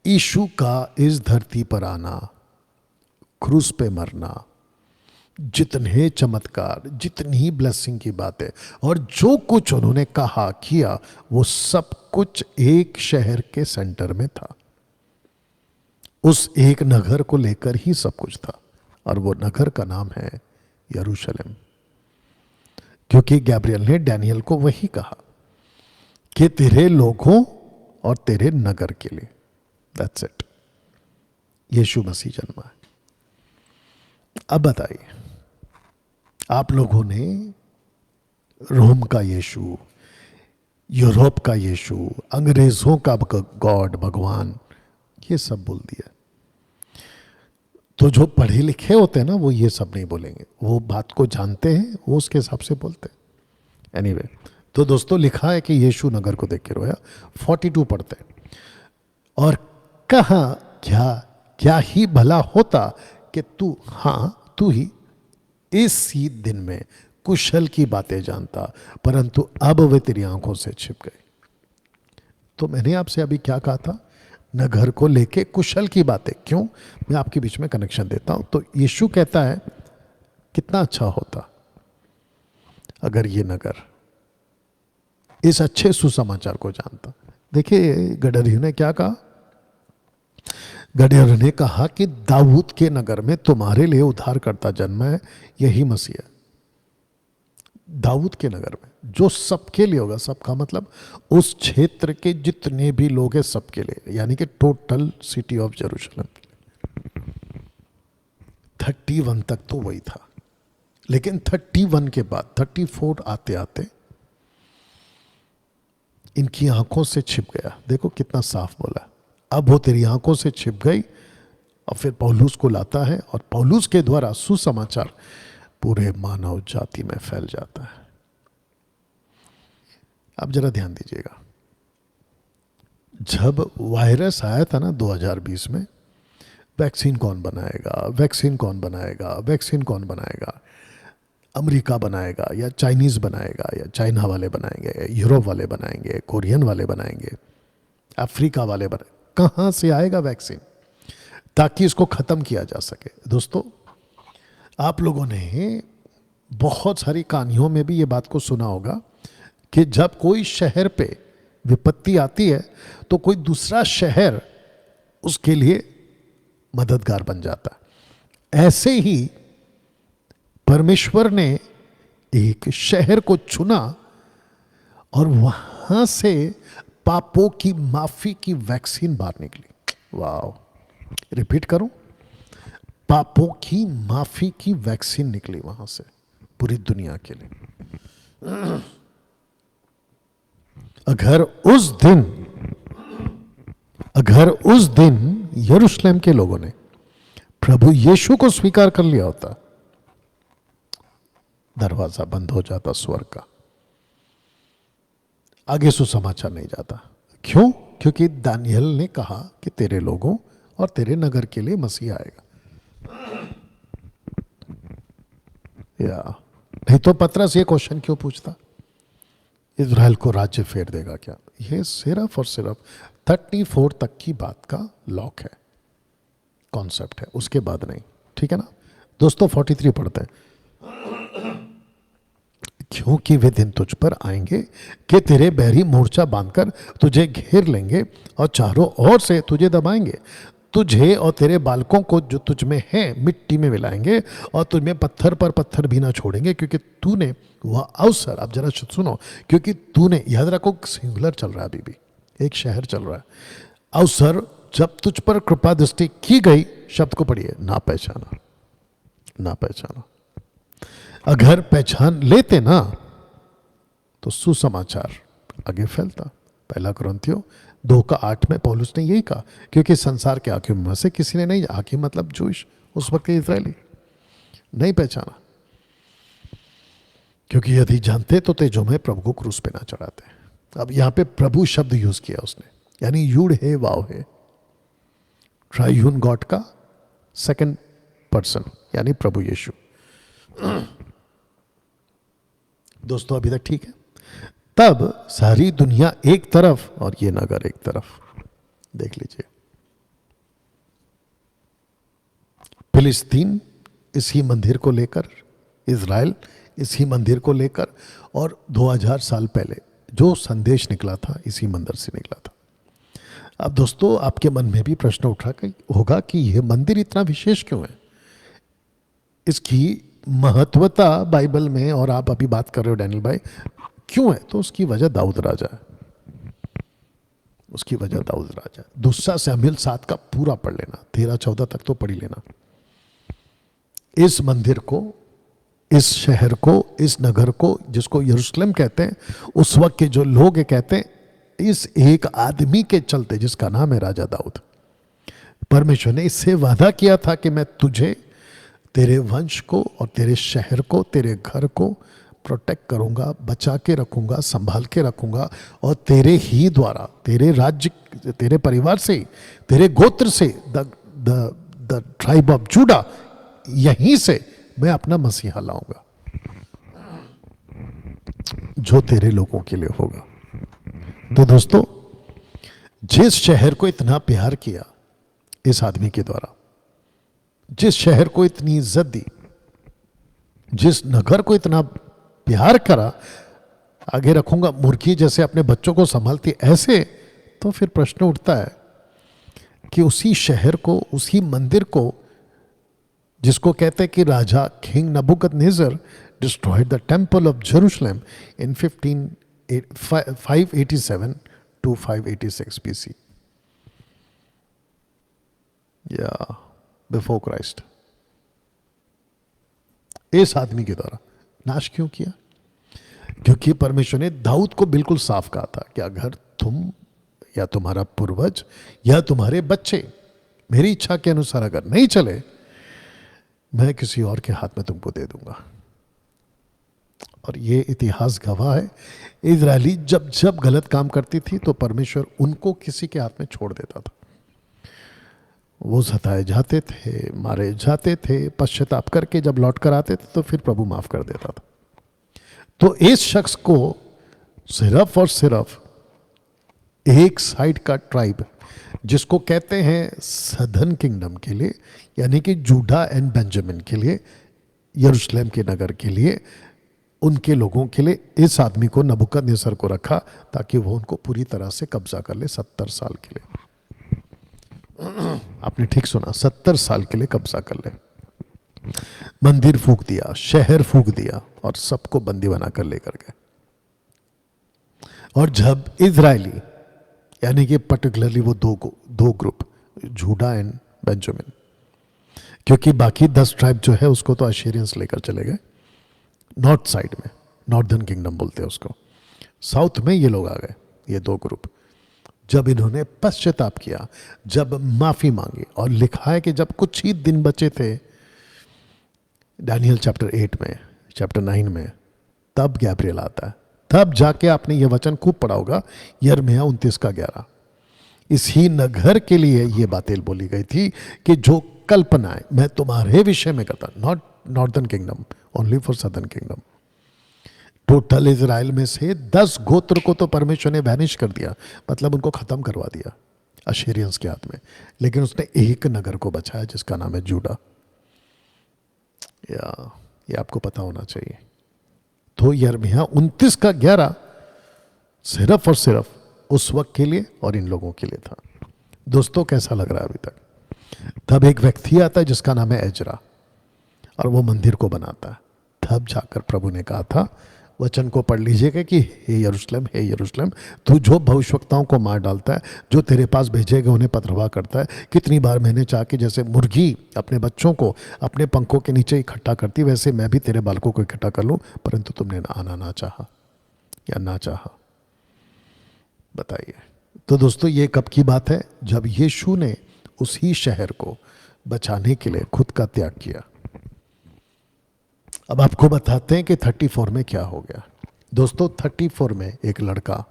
यीशु का इस धरती पर आना, क्रूस पे मरना, जितने चमत्कार, जितनी ब्लेसिंग की बातें और जो कुछ उन्होंने कहा किया, वो सब कुछ एक शहर के सेंटर में था। उस एक नगर को लेकर ही सब कुछ था, और वो नगर का नाम है यरूशलेम। क्योंकि गैब्रियल ने डैनियल को वही कहा कि तेरे लोगों और तेरे नगर के लिए। That's it. यीशु मसीह जन्मा है। अब बताइए, आप लोगों ने रोम का यीशु, यूरोप का यीशु, अंग्रेजों का गॉड, भगवान, ये सब बोल दिया। तो जो पढ़े लिखे होते हैं ना, वो ये सब नहीं बोलेंगे, वो बात को जानते हैं, वो उसके हिसाब से बोलते हैं। एनीवे, तो दोस्तों लिखा है कि यीशु नगर को देख के रोया। 42 पढ़ते हैं, और कहा क्या ही भला होता कि तू ही इसी दिन में कुशल की बातें जानता, परंतु अब वे तेरी आंखों से छिप गए। तो मैंने आपसे अभी क्या कहा था, नगर को लेके कुशल की बातें। क्यों? मैं आपके बीच में कनेक्शन देता हूं। तो यीशु कहता है कितना अच्छा होता अगर ये नगर इस अच्छे सुसमाचार को जानता। देखिए गडरियों ने क्या कहा, गडरियों ने कहा कि दाऊद के नगर में तुम्हारे लिए उद्धारकर्ता जन्मा है, यही मसीह है। दाऊद के नगर में, जो सबके लिए होगा, सबका मतलब उस क्षेत्र के जितने भी लोग हैं सबके लिए, यानी कि टोटल सिटी ऑफ जेरूशलेम। 31 तक तो वही था, लेकिन 31 के बाद 34 आते आते इनकी आंखों से छिप गया। देखो कितना साफ बोला, अब वो तेरी आंखों से छिप गई। और फिर पौलुस को लाता है, और पौलुस के द्वारा सुसमाचार पूरे मानव जाति में फैल जाता है। अब जरा ध्यान दीजिएगा, जब वायरस आया था ना 2020 में, वैक्सीन कौन बनाएगा, वैक्सीन कौन बनाएगा, वैक्सीन कौन बनाएगा, अमेरिका बनाएगा या चाइनीज बनाएगा, या चाइना वाले बनाएंगे, या यूरोप वाले बनाएंगे, कोरियन वाले बनाएंगे, अफ्रीका वाले बनाएंगे, कहां से आएगा वैक्सीन ताकि इसको खत्म किया जा सके। दोस्तों, आप लोगों ने बहुत सारी कहानियों में भी ये बात को सुना होगा कि जब कोई शहर पे विपत्ति आती है तो कोई दूसरा शहर उसके लिए मददगार बन जाता है। ऐसे ही परमेश्वर ने एक शहर को चुना और वहां से पापों की माफी की वैक्सीन बाहर निकली। वाह, रिपीट करूं, पापों की माफी की वैक्सीन निकली वहां से पूरी दुनिया के लिए। अगर उस दिन यरूशलेम के लोगों ने प्रभु यीशु को स्वीकार कर लिया होता, दरवाजा बंद हो जाता स्वर्ग का, आगे सुसमाचार नहीं जाता। क्यों? क्योंकि दानियल ने कहा कि तेरे लोगों और तेरे नगर के लिए मसीहा आएगा। या नहीं तो पतरस ये क्वेश्चन क्यों पूछता, इज़राइल को राज्य फेर देगा क्या? ये सिर्फ और सिर्फ 34 तक की बात का लॉक है, कॉन्सेप्ट है, उसके बाद नहीं। ठीक है ना दोस्तों? 43 पढ़ते हैं, क्योंकि वे दिन तुझ पर आएंगे कि तेरे बैरी मोर्चा बांधकर तुझे घेर लेंगे और चारों ओर से तुझे दबाएंगे, तुझे और तेरे बालकों को जो तुझ में है मिट्टी में मिलाएंगे और तुझमें पत्थर पर पत्थर भी ना छोड़ेंगे, क्योंकि तूने वह अवसर, अब जरा सुनो, क्योंकि तूने, याद रखो सिंगुलर चल रहा है, अभी भी एक शहर चल रहा है, अवसर जब तुझ पर कृपा दृष्टि की गई, शब्द को पढ़िए, ना पहचाना, ना पहचाना। अगर पहचान लेते ना तो सुसमाचार आगे फैलता। पहला कुरिन्थियों 2:8 में पौलुस ने यही कहा, क्योंकि संसार के हाकिम में से किसी ने नहीं, हाकिम मतलब जूश, उस वक्त के इजरायली, नहीं पहचाना, क्योंकि यदि जानते तो तेजों में प्रभु को क्रूस पे ना चढ़ाते। अब यहां पे प्रभु शब्द यूज किया उसने, यानी यूड है वाव है, ट्राइयून गॉड का सेकंड पर्सन, यानी प्रभु यीशु। दोस्तों अभी तक ठीक है? तब सारी दुनिया एक तरफ और ये नगर एक तरफ। देख लीजिए, फिलिस्तीन इसी मंदिर को लेकर, इज़राइल इसी मंदिर को लेकर, और 2000 साल पहले जो संदेश निकला था इसी मंदिर से निकला था। अब दोस्तों आपके मन में भी प्रश्न उठा होगा कि यह मंदिर इतना विशेष क्यों है, इसकी महत्वता बाइबल में, और आप अभी बात कर रहे हो डैनियल भाई क्यों है, तो उसकी वजह दाऊद राजा है। उसकी वजह दाऊद राजा है। दूसरा शमूएल 7 का पूरा पढ़ लेना, 13-14 तक तो पढ़ ही लेना। इस मंदिर को, इस शहर को, इस नगर को जिसको यरूशलेम कहते हैं, उस वक्त के जो लोग कहते हैं, इस एक आदमी के चलते जिसका नाम है राजा दाऊद, परमेश्वर ने इससे वादा किया था कि मैं तुझे, तेरे वंश को और तेरे शहर को, तेरे घर को प्रोटेक्ट करूंगा, बचा के रखूंगा, संभाल के रखूंगा, और तेरे ही द्वारा, तेरे राज्य, तेरे परिवार से, तेरे गोत्र से, द ट्राइब ऑफ जूडा, यहीं से मैं अपना मसीहा लाऊंगा जो तेरे लोगों के लिए होगा। तो दोस्तों जिस शहर को इतना प्यार किया इस आदमी के द्वारा, जिस शहर को इतनी इज्जत दी, जिस नगर को इतना प्यार करा, आगे रखूंगा मुर्गी जैसे अपने बच्चों को संभालती ऐसे, तो फिर प्रश्न उठता है कि उसी शहर को, उसी मंदिर को जिसको कहते हैं कि राजा king Nebuchadnezzar destroyed the temple of Jerusalem in 587 to 586 BC, या बिफोर क्राइस्ट, इस आदमी के द्वारा नाश क्यों किया? क्योंकि परमेश्वर ने दाऊद को बिल्कुल साफ कहा था कि अगर तुम या तुम्हारा पूर्वज या तुम्हारे बच्चे मेरी इच्छा के अनुसार अगर नहीं चले, मैं किसी और के हाथ में तुमको दे दूंगा। और ये इतिहास गवाह है, इजरायली जब जब गलत काम करती थी तो परमेश्वर उनको किसी के हाथ में छोड़ देता था। वो सताए जाते थे, मारे जाते थे, पश्चाताप करके जब लौट कर आते थे तो फिर प्रभु माफ कर देता था। तो इस शख्स को सिर्फ और सिर्फ एक साइड का ट्राइब जिसको कहते हैं सदर्न किंगडम के लिए, यानी कि जूडा एंड बेंजामिन के लिए, यरूशलेम के नगर के लिए, उनके लोगों के लिए इस आदमी को, नबूकदनेस्सर को रखा ताकि वो उनको पूरी तरह से कब्जा कर ले 70 साल के लिए। आपने ठीक सुना, 70 साल के लिए कब्जा कर ले। मंदिर फूंक दिया, शहर फूंक दिया और सबको बंदी बनाकर लेकर गए। और जब इजरायली, यानी कि पर्टिकुलरली वो दो ग्रुप, जूडा एंड बेंजामिन, क्योंकि बाकी 10 ट्राइब जो है उसको तो अशीरियंस लेकर चले गए नॉर्थ साइड में, नॉर्दर्न किंगडम बोलते हैं उसको। साउथ में ये लोग आ गए, ये 2 ग्रुप। जब इन्होंने पश्चाताप किया, जब माफी मांगी, और लिखा है कि जब कुछ ही दिन बचे थे डैनियल चैप्टर 8 में, चैप्टर 9 में, तब गैब्रियल आता है। तब जाके आपने ये वचन खूब पढ़ा होगा, यिर्मयाह 29:11। इसी नगर के लिए ये बातें बोली गई थी कि जो कल्पनाएं मैं तुम्हारे विषय में करता, not northern kingdom, only for southern kingdom. Total Israel में से 10 गोत्र को तो परमेश्वर ने वैनिश कर दिया, मतलब उनको खत्म करवा दिया अशीरियंस के हाथ में, लेकिन उसने एक नगर को बचाया जिसका नाम है जूडा। ये आपको पता होना चाहिए। तो यिर्मयाह 29:11 सिर्फ और सिर्फ उस वक्त के लिए और इन लोगों के लिए था। दोस्तों कैसा लग रहा है अभी तक? तब एक व्यक्ति आता है जिसका नाम है एजरा, और वो मंदिर को बनाता है। तब जाकर प्रभु ने कहा था, वचन को पढ़ लीजिएगा कि हे यरूशलेम, हे यरूशलेम, तू जो भविष्यवक्ताओं को मार डालता है, जो तेरे पास भेजे गए उन्हें पथरवाह करता है। कितनी बार मैंने चाहा कि जैसे मुर्गी अपने बच्चों को अपने पंखों के नीचे इकट्ठा करती, वैसे मैं भी तेरे बालकों को इकट्ठा कर लूं, परंतु तुमने आना ना चाहा या ना चाहा। बताइए। तो दोस्तों ये कब की बात है? जब यीशु ने उसी शहर को बचाने के लिए खुद का त्याग किया। अब आपको बताते हैं कि 34 में क्या हो गया। दोस्तों 34 में एक लड़का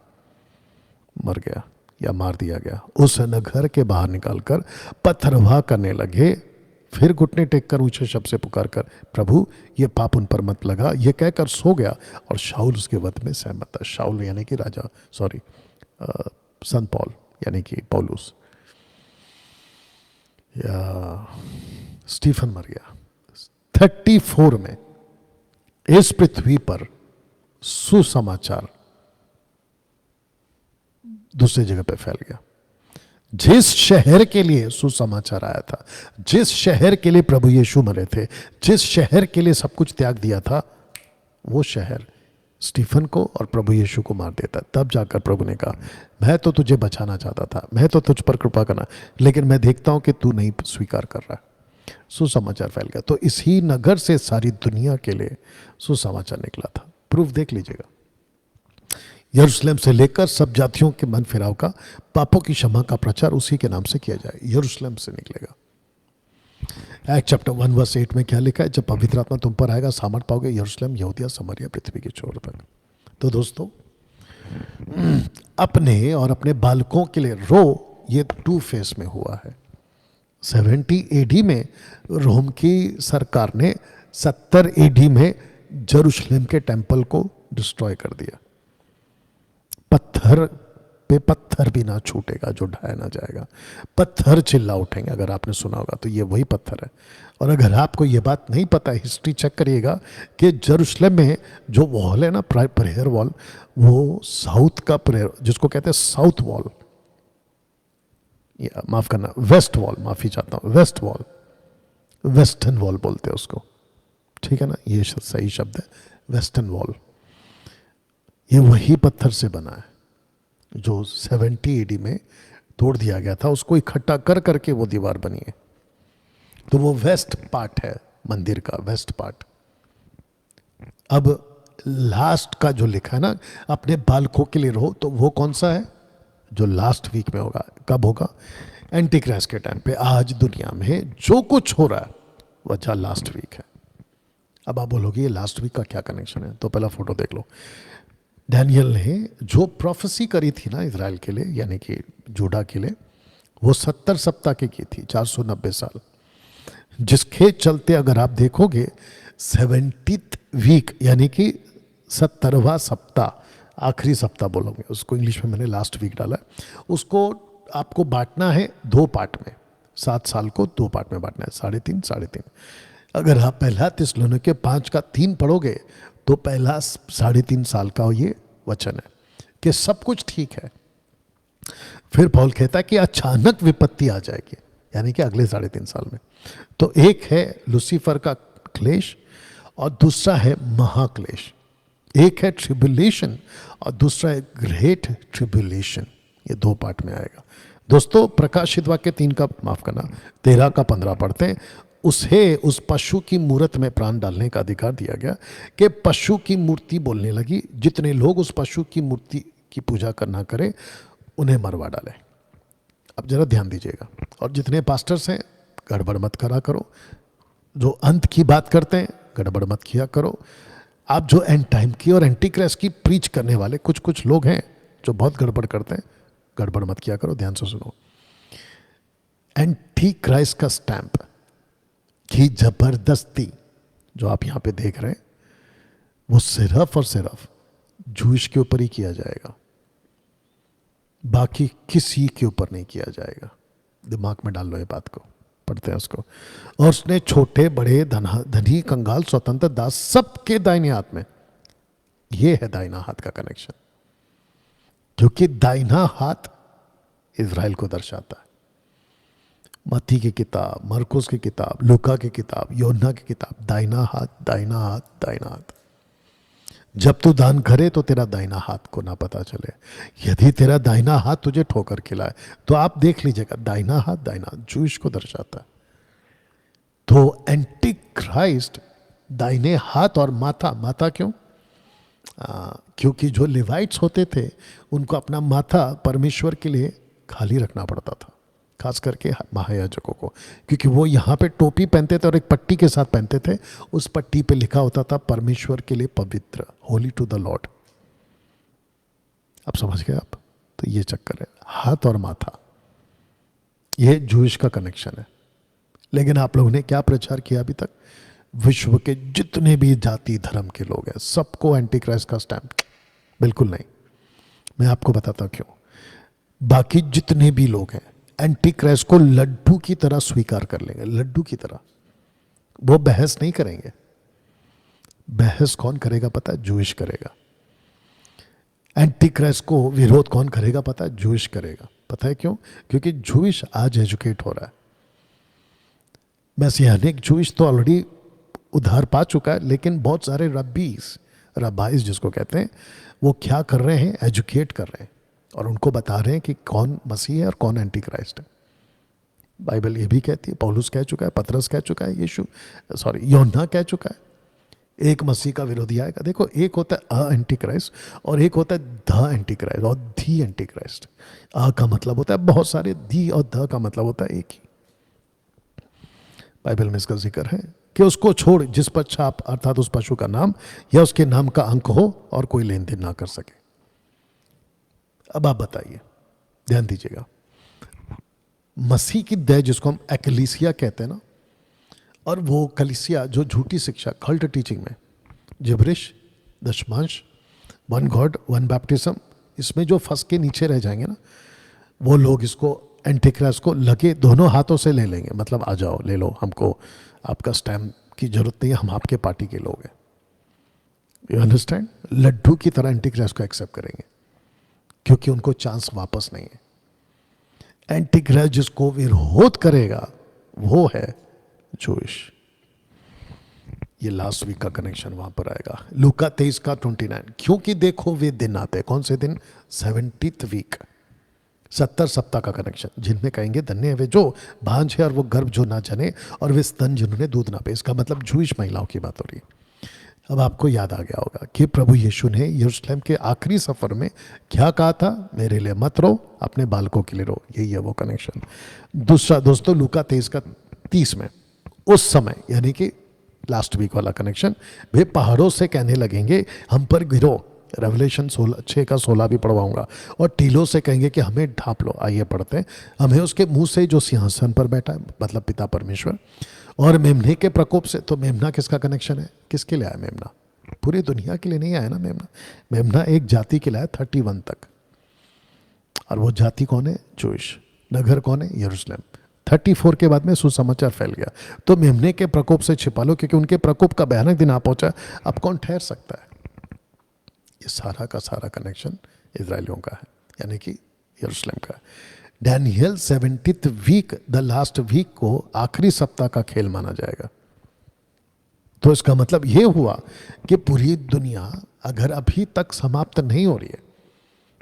मर गया या मार दिया गया। उस नगर के बाहर निकालकर पथरवाह करने लगे, फिर घुटने टेककर ऊंचे शब्द से पुकार कर, प्रभु ये पाप उन पर मत लगा, ये कहकर सो गया। और शाऊल उसके वध में सहमत था। शाऊल यानी कि राजा, सॉरी, संत पौल यानी कि पौलुस, या स्टीफन मर गया। 34 में इस पृथ्वी पर सुसमाचार दूसरी जगह पे फैल गया। जिस शहर के लिए सुसमाचार आया था, जिस शहर के लिए प्रभु यीशु मरे थे, जिस शहर के लिए सब कुछ त्याग दिया था, वो शहर स्टीफन को और प्रभु यीशु को मार देता। तब जाकर प्रभु ने कहा, मैं तो तुझे बचाना चाहता था, मैं तो तुझ पर कृपा करना, लेकिन मैं देखता हूं कि तू नहीं स्वीकार कर रहा। सुसमाचार फैल गया। तो इसी नगर से सारी दुनिया के लिए सुसमाचार निकला था। प्रूफ देख लीजिएगा। यरूशलेम से लेकर सब जातियों के मन फिराव का, पापों की क्षमा का प्रचार उसी के नाम से किया जाए। यरूशलेम से निकलेगा। एक्ट चैप्टर 1 वर्स 8 में क्या लिखा है? जब पवित्र आत्मा तुम पर आएगा, सामर्थ पाओगे, यरूशलेम, यहूदिया, समरिया, पृथ्वी के छोर तक। तो दोस्तों, अपने और अपने बालकों के लिए रो, ये 2 फेस में हुआ है। 70 एडी में रोम की सरकार ने 70 एडी में यरूशलेम के टेंपल को डिस्ट्रॉय कर दिया। पत्थर पे पत्थर भी ना छूटेगा जो ढाया ना जाएगा। पत्थर चिल्ला उठेंगे। अगर आपने सुना होगा तो ये वही पत्थर है। और अगर आपको ये बात नहीं पता, हिस्ट्री चेक करिएगा कि यरूशलेम में जो वॉल है ना, प्रेयर वॉल, वो साउथ का प्रेयर, जिसको कहते हैं साउथ वॉल, या माफ करना, वेस्ट वॉल, माफी चाहता हूं, वेस्ट वॉल, वेस्टर्न वॉल बोलते हैं उसको, ठीक है ना, ये सही शब्द है, वेस्टर्न वॉल। ये वही पत्थर से बना है जो 70 एडी में तोड़ दिया गया था। उसको इकट्ठा कर करके वो दीवार बनी है। तो वो वेस्ट पार्ट है मंदिर का, वेस्ट पार्ट। अब लास्ट का जो लिखा है ना, अपने बालकों के लिए रहो, तो वो कौन सा है? जो लास्ट वीक में होगा। कब होगा? एंटी क्राइस्ट के टाइम पे। आज दुनिया में जो कुछ हो रहा है वह लास्ट वीक है। अब आप बोलोगे ये लास्ट वीक का क्या कनेक्शन है? तो पहला फोटो देख लो। डैनियल ने जो प्रोफेसी करी थी ना इजराइल के लिए, यानी कि जूडा के लिए, वो 70 सप्ताह की थी, 490 साल, जिसके चलते अगर आप देखोगे 70th वीक यानी कि 70वां सप्ताह, आखिरी सप्ताह बोलोगे उसको, इंग्लिश में मैंने लास्ट वीक डाला है, उसको आपको बांटना है 2 पार्ट में। 7 साल को 2 पार्ट में बांटना है, 3.5 3.5। अगर आप पहला थिस्सलुनीके 5 का 3 पढ़ोगे तो पहला 3.5 साल का ये वचन है कि सब कुछ ठीक है। फिर पौल कहता है कि अचानक विपत्ति आ जाएगी, यानी कि अगले 3.5 साल में। तो एक है लूसीफर का क्लेश और दूसरा है महाक्लेश। एक है ट्रिब्यूलेशन और दूसरा है ग्रेट ट्रिब्यूलेशन। ये 2 पार्ट में आएगा। दोस्तों, प्रकाशित वाक्य 3 का, माफ करना, 13 का 15 पढ़ते हैं। उसे उस पशु की मूर्त में प्राण डालने का अधिकार दिया गया कि पशु की मूर्ति बोलने लगी, जितने लोग उस पशु की मूर्ति की पूजा करना करें उन्हें मरवा डालें। अब जरा ध्यान दीजिएगा। और जितने पास्टर्स हैं, गड़बड़ मत करा करो। जो अंत की बात करते हैं, गड़बड़ मत किया करो। आप जो एंड टाइम की और एंटी क्राइस्ट की प्रीच करने वाले कुछ लोग हैं जो बहुत गड़बड़ करते हैं, गड़बड़ मत किया करो। ध्यान से सुनो। एंटी क्राइस्ट का स्टैंप की जबरदस्ती जो आप यहां पे देख रहे हैं, वो सिर्फ और सिर्फ जूश के ऊपर ही किया जाएगा, बाकी किसी के ऊपर नहीं किया जाएगा। दिमाग में डाल लो ये बात को। पढ़ते हैं उसको। और उसने छोटे बड़े, धनी कंगाल, स्वतंत्र, दास, सबके दाहिने हाथ में, ये है दाहिना हाथ का कनेक्शन, क्योंकि दाहिना हाथ इजराइल को दर्शाता है। मत्ती की किताब, मरकुस की किताब, लूका की किताब, योना की किताब, दाहिना हाथ, दाहिना हाथ, दाहिना हाथ। जब तू दान करे तो तेरा दाहिना हाथ को ना पता चले। यदि तेरा दाहिना हाथ तुझे ठोकर खिलाए तो आप देख लीजिएगा, दाहिना हाथ, दाहिना हाथ जूश को दर्शाता है। तो एंटी क्राइस्ट दाहिने हाथ और माथा, माथा क्यों? क्योंकि जो लिवाइट्स होते थे उनको अपना माथा परमेश्वर के लिए खाली रखना पड़ता था, खास करके महायाजकों को, क्योंकि वो यहाँ पे टोपी पहनते थे और एक पट्टी के साथ पहनते थे। उस पट्टी पे लिखा होता था परमेश्वर के लिए पवित्र, होली टू द लॉर्ड। अब समझ गए आप? तो ये चक्कर है, हाथ और माथा, ये जूश का कनेक्शन है। लेकिन आप लोगों ने क्या प्रचार किया अभी तक? विश्व के जितने भी जाति धर्म के लोग हैं सबको एंटी क्राइस्ट का स्टैंप, बिल्कुल नहीं। मैं आपको बताता हूं क्यों। बाकी जितने भी लोग हैं एंटी क्राइस्ट को लड्डू की तरह स्वीकार कर लेंगे, लड्डू की तरह। वो बहस नहीं करेंगे। बहस कौन करेगा पता है? जूइश करेगा। एंटी क्राइस्ट को विरोध कौन करेगा पता है? जूइश करेगा। पता है क्यों? क्योंकि जूइश आज एजुकेट हो रहा है। मैसियानिक जूइश तो ऑलरेडी उद्धार पा चुका है, लेकिन बहुत सारे रब्बाइस जिसको कहते हैं, वो क्या कर रहे हैं? एजुकेट कर रहे हैं और उनको बता रहे हैं कि कौन मसीह है और कौन एंटी क्राइस्ट है। बाइबल ये भी कहती है, पौलुस कह चुका है, पतरस कह चुका है, यूहन्ना कह चुका है, एक मसीह का विरोधी आएगा। देखो, एक होता है अ एंटी क्राइस्ट और एक होता है द एंटी क्राइस्ट और दी एंटी क्राइस्ट। अ का मतलब होता है बहुत सारे, दी और द का मतलब होता है एक ही। बाइबल में इसका जिक्र है कि उसको छोड़ जिस पर छाप अर्थात उस पशु का नाम या उसके नाम का अंक हो और कोई लेन देन ना कर सके। अब आप बताइए, ध्यान दीजिएगा, मसीह की देह जिसको हम एकलीसिया कहते हैं ना, और वो कलीसिया जो झूठी शिक्षा, कल्ट टीचिंग में जिब्रिश, दशमांश, वन गॉड, वन बैप्टिज्म, इसमें जो फंस के नीचे रह जाएंगे ना, वो लोग इसको एंटीक्राइस्ट को लगे दोनों हाथों से ले लेंगे। मतलब आ जाओ, ले लो, हमको आपका स्टैम्प की जरूरत नहीं है, हम आपके पार्टी के लोग हैं। You understand? लड्डू की तरह एंटीक्राइस्ट को एक्सेप्ट करेंगे क्योंकि उनको चांस वापस नहीं है। एंटीक्राइस्ट जिसको विरोध करेगा वो है जूइश। ये लास्ट वीक का कनेक्शन वहां पर आएगा, लूका 23 का 29। क्योंकि देखो वे दिन आते, कौन से दिन? 70th वीक, 70 सप्ताह का कनेक्शन, जिनमें कहेंगे धन्य है वे जो भांज है और वो गर्भ जो ना जने और वे स्तन जिन्होंने दूध ना पे। इसका मतलब जूइश महिलाओं की बात हो रही है। अब आपको याद आ गया होगा कि प्रभु यीशु ने यरूशलेम के आखिरी सफर में क्या कहा था? मेरे लिए मत रो, अपने बालकों के लिए रो। यही है वो कनेक्शन। दूसरा दोस्तों, लूका 23 का 30 में, उस समय यानी कि लास्ट वीक वाला कनेक्शन, वे पहाड़ों से कहने लगेंगे हम पर गिरो। रेवलेशन 6 का 16 भी पढ़वाऊंगा। और टीलों से कहेंगे कि हमें ढांप लो। आइए पढ़ते हैं। हमें उसके मुंह से जो सिंहासन पर बैठा है, मतलब पिता परमेश्वर, और मेमने के प्रकोप से। तो मेमना किसका कनेक्शन है? किसके लिए आया मेमना? पूरी दुनिया के लिए नहीं आया ना मेमना। मेमना एक जाति के लिए आया 31 तक, और वो जाति कौन है? जूइश। नगर कौन है? यरूशलेम। 34 के बाद में सुसमाचार फैल गया। तो मेमने के प्रकोप से छिपा लो, क्योंकि उनके प्रकोप का भयानक दिन आ पहुंचा। अब कौन ठहर सकता है? ये सारा का सारा कनेक्शन इजराइलियों का है, यानी कि यरूशलेम का है। Daniel 70th week, the last week को आखिरी सप्ताह का खेल माना जाएगा। तो इसका मतलब यह हुआ कि पूरी दुनिया अगर अभी तक समाप्त नहीं हो रही है,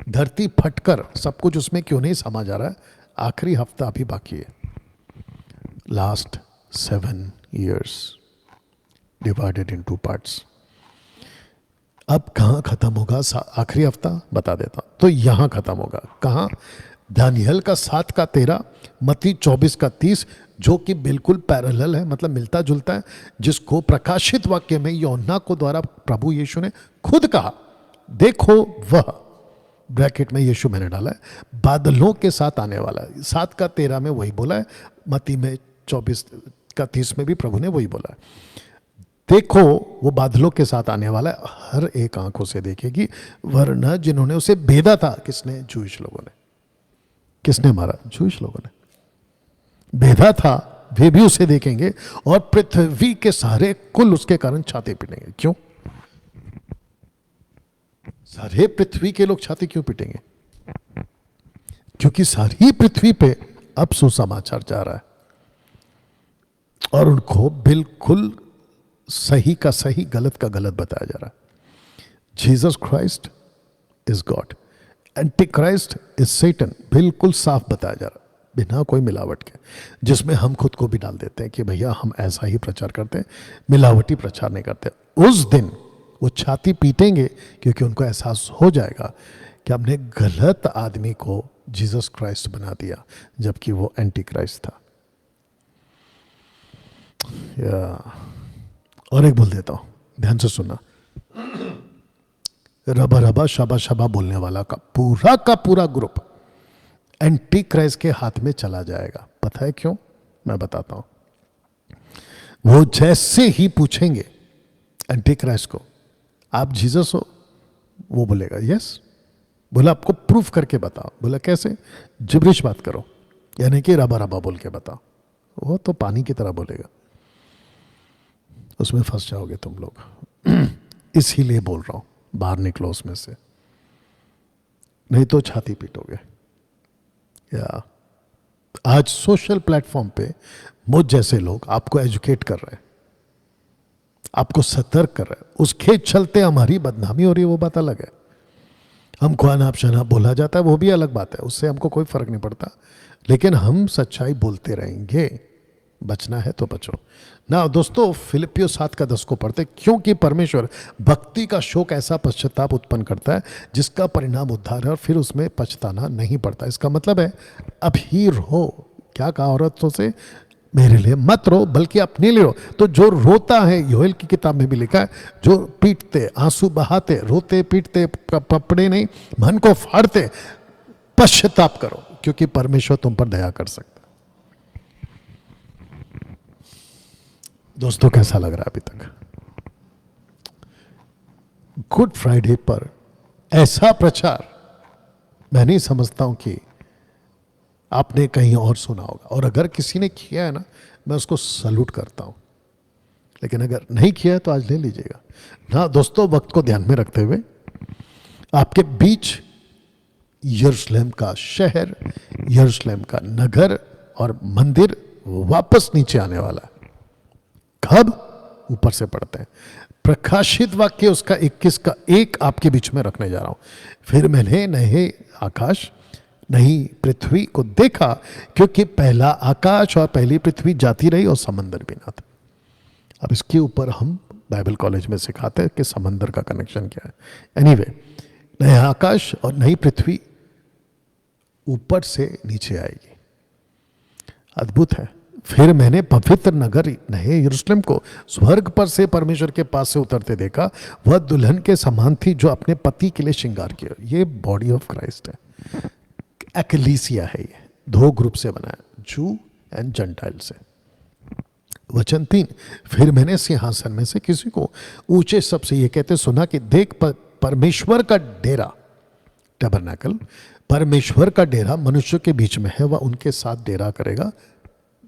धरती फटकर सब कुछ उसमें क्यों नहीं समा जा रहा है, आखिरी हफ्ता अभी बाकी है। Last 7 years divided in 2 parts। अब कहां खत्म होगा आखिरी हफ्ता? बता देता हूं। तो यहां खत्म होगा। कहां? दानियल का 7 का 13, मत्ती 24 का 30, जो कि बिल्कुल पैरेलल है, मतलब मिलता जुलता है, जिसको प्रकाशित वाक्य में यूहन्ना को द्वारा प्रभु यीशु ने खुद कहा, देखो वह, ब्रैकेट में यीशु मैंने डाला है, बादलों के साथ आने वाला है। 7 का 13 में वही बोला है, मत्ती में 24 का 30 में भी प्रभु ने वही बोला है। देखो वो बादलों के साथ आने वाला है, हर एक आंखों से देखेगी, वरना जिन्होंने उसे भेदा था, किसने? जूइश लोगों ने। किसने मारा? जूइश लोगों ने। भेदा था, वे भी उसे देखेंगे, और पृथ्वी के सारे कुल उसके कारण छाती पीटेंगे। क्यों? सारे पृथ्वी के लोग छाती क्यों पीटेंगे? क्योंकि सारी पृथ्वी पे अब सुसमाचार जा रहा है और उनको बिल्कुल सही का सही, गलत का गलत बताया जा रहा है। Jesus Christ is God, anti Christ is Satan, बिल्कुल साफ बताया जा रहा है, बिना कोई मिलावट के, जिसमें हम खुद को भी डाल देते हैं कि भैया हम ऐसा ही प्रचार करते हैं, मिलावटी प्रचार नहीं करते। उस दिन वो छाती पीटेंगे क्योंकि उनको एहसास हो जाएगा कि हमने गलत आदमी को जीसस क्राइस्ट बना दिया, जबकि वो एंटी क्राइस्ट था। और एक बोल देता हूं, ध्यान से सुनना। रबा रबा शबा शबा बोलने वाला का पूरा ग्रुप एंटी क्राइस्ट के हाथ में चला जाएगा। पता है क्यों? मैं बताता हूं। वो जैसे ही पूछेंगे एंटी क्राइस्ट को, आप जीसस हो? वो बोलेगा यस। बोला आपको प्रूफ करके बताओ। बोला कैसे? जिब्रिश बात करो, यानी कि रबा रबा बोल के बताओ। वो तो पानी की तरह बोलेगा। उसमें फंस जाओगे तुम लोग। इसीलिए बोल रहा हूं, बाहर निकलो उसमें से, नहीं तो छाती पीटोगे। या आज सोशल प्लेटफॉर्म पे मुझ जैसे लोग आपको एजुकेट कर रहे हैं, आपको सतर्क कर रहे हैं, उसके चलते हमारी बदनामी हो रही है, वो बात अलग है। हमको अनाप शनाप बोला जाता है, वो भी अलग बात है, उससे हमको कोई फर्क नहीं पड़ता, लेकिन हम सच्चाई बोलते रहेंगे। बचना है तो बचो ना दोस्तों। फिलिपियो 7:10 को पढ़ते, क्योंकि परमेश्वर भक्ति का शोक ऐसा पश्चाताप उत्पन्न करता है जिसका परिणाम उद्धार है और फिर उसमें पछताना नहीं पड़ता। इसका मतलब है अभी रो। क्या कहा औरतों से? मेरे लिए मत रो बल्कि अपने लिए रो। तो जो रोता है, योएल की किताब में भी लिखा है, जो पीटते, आंसू बहाते, रोते पीटते, कपड़े नहीं मन को फाड़ते, पश्चाताप करो क्योंकि परमेश्वर तुम पर दया कर सकता है। दोस्तों कैसा लग रहा है अभी तक? गुड फ्राइडे पर ऐसा प्रचार मैं नहीं समझता हूं कि आपने कहीं और सुना होगा, और अगर किसी ने किया है ना, मैं उसको सल्यूट करता हूं, लेकिन अगर नहीं किया है तो आज ले लीजिएगा ना। दोस्तों वक्त को ध्यान में रखते हुए आपके बीच यरूशलेम का शहर, यरूशलेम का नगर और मंदिर वापस नीचे आने वाला है। कब? ऊपर से पढ़ते हैं प्रकाशित वाक्य उसका 21 का 1 आपके बीच में रखने जा रहा हूं। फिर मैंने नए आकाश नई पृथ्वी को देखा, क्योंकि पहला आकाश और पहली पृथ्वी जाती रही और समंदर भी ना था। अब इसके ऊपर हम बाइबल कॉलेज में सिखाते हैं कि समंदर का कनेक्शन क्या है। एनीवे, नया आकाश और नई पृथ्वी ऊपर से नीचे आएगी। अद्भुत है। फिर मैंने पवित्र नगर नए यरूशलेम को स्वर्ग पर से परमेश्वर के पास से उतरते देखा। वह दुल्हन के समान थी जो अपने पति के लिए श्रृंगार किया। ये बॉडी ऑफ क्राइस्ट है, एक्लीसिया है। ये 2 ग्रुप से बना है, जू एंड जेंटाइल से। वचन 3, फिर मैंने सिंहासन में से किसी को ऊंचे शब्द से ये कहते सुना कि देख, परमेश्वर का डेरा, टैबरनेकल, परमेश्वर का डेरा मनुष्य के बीच में है। वह उनके साथ डेरा करेगा,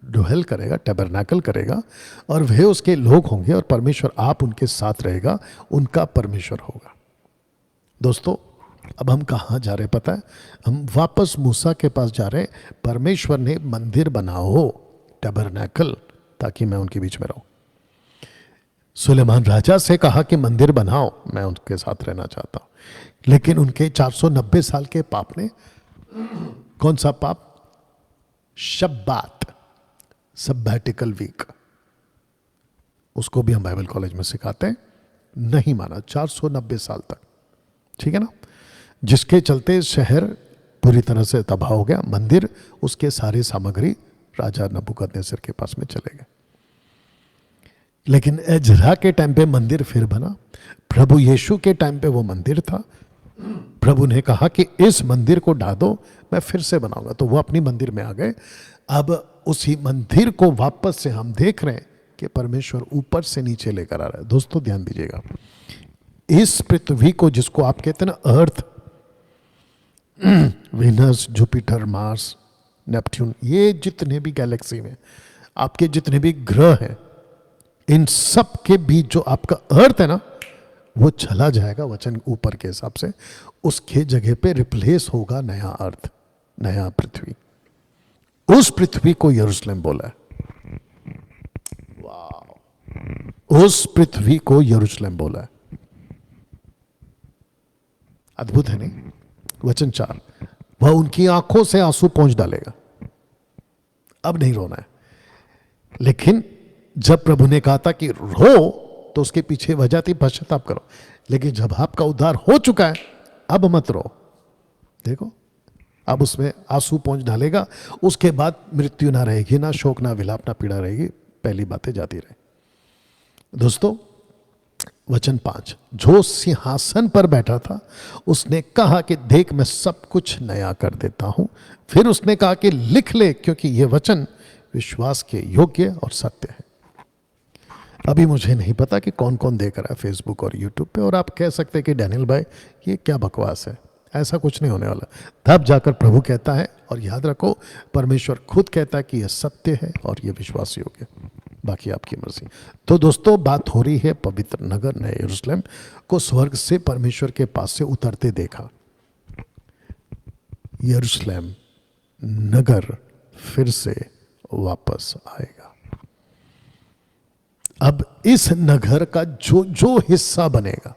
डुहेल करेगा, टैबरनेकल करेगा, और वे उसके लोग होंगे और परमेश्वर आप उनके साथ रहेगा, उनका परमेश्वर होगा। दोस्तों अब हम कहाँ जा रहे पता है? हम वापस मूसा के पास जा रहे। परमेश्वर ने मंदिर बनाओ, टैबरनेकल, ताकि मैं उनके बीच में रहूं। सुलेमान राजा से कहा कि मंदिर बनाओ, मैं उनके साथ रहना चाहता हूं। लेकिन उनके 490 साल के पाप ने, कौन सा पाप? शब्बात, सब्बैटिकल वीक, उसको भी हम बाइबल कॉलेज में सिखाते हैं, नहीं माना 490 साल तक। ठीक है ना? जिसके चलते शहर पूरी तरह से तबाह हो गया। मंदिर, उसके सारी सामग्री राजा नबूकदनेस्सर के पास में चले गए। लेकिन एजरा के टाइम पे मंदिर फिर बना। प्रभु यीशु के टाइम पे वो मंदिर था। प्रभु ने कहा कि इस मंदिर को ढा दो, मैं फिर से बनाऊंगा। तो वो अपनी मंदिर में आ गए। अब उसी मंदिर को वापस से हम देख रहे हैं कि परमेश्वर ऊपर से नीचे लेकर आ रहा है। दोस्तों ध्यान दीजिएगा, इस पृथ्वी को, जिसको आप कहते हैं ना अर्थ, वेनस, जुपिटर, मार्स, नेपट्यून, ये जितने भी गैलेक्सी में आपके जितने भी ग्रह हैं, इन सब के बीच जो आपका अर्थ है ना, वो चला जाएगा वचन ऊपर के हिसाब से। उसके जगह पे रिप्लेस होगा नया अर्थ, नया पृथ्वी। उस पृथ्वी को यरूशलेम बोला है। वाह, उस पृथ्वी को यरूशलेम बोला है। अद्भुत है नहीं? वचन 4, वह उनकी आंखों से आंसू पोंछ डालेगा। अब नहीं रोना है। लेकिन जब प्रभु ने कहा था कि रो, तो उसके पीछे वजह थी पश्चाताप करो। लेकिन जब आपका उद्धार हो चुका है, अब मत रो। देखो, अब उसमें आंसू पोंछ डालेगा। उसके बाद मृत्यु ना रहेगी, ना शोक, ना विलाप, ना पीड़ा रहेगी। पहली बातें जाती रहे। दोस्तों वचन 5, जो सिंहासन पर बैठा था उसने कहा कि देख, मैं सब कुछ नया कर देता हूं। फिर उसने कहा कि लिख ले, क्योंकि यह वचन विश्वास के योग्य और सत्य है। अभी मुझे नहीं पता कि कौन कौन देख रहा है फेसबुक और यूट्यूब पे, और आप कह सकते हैं कि डैनियल भाई ये क्या बकवास है। ऐसा कुछ नहीं होने वाला। तब जाकर प्रभु कहता है, और याद रखो परमेश्वर खुद कहता है कि यह सत्य है और यह विश्वास योग्य। बाकी आपकी मर्जी। तो दोस्तों, बात हो रही है पवित्र नगर नए यरूशलेम को स्वर्ग से परमेश्वर के पास से उतरते देखा। यरूशलेम नगर फिर से वापस आएगा। अब इस नगर का जो जो हिस्सा बनेगा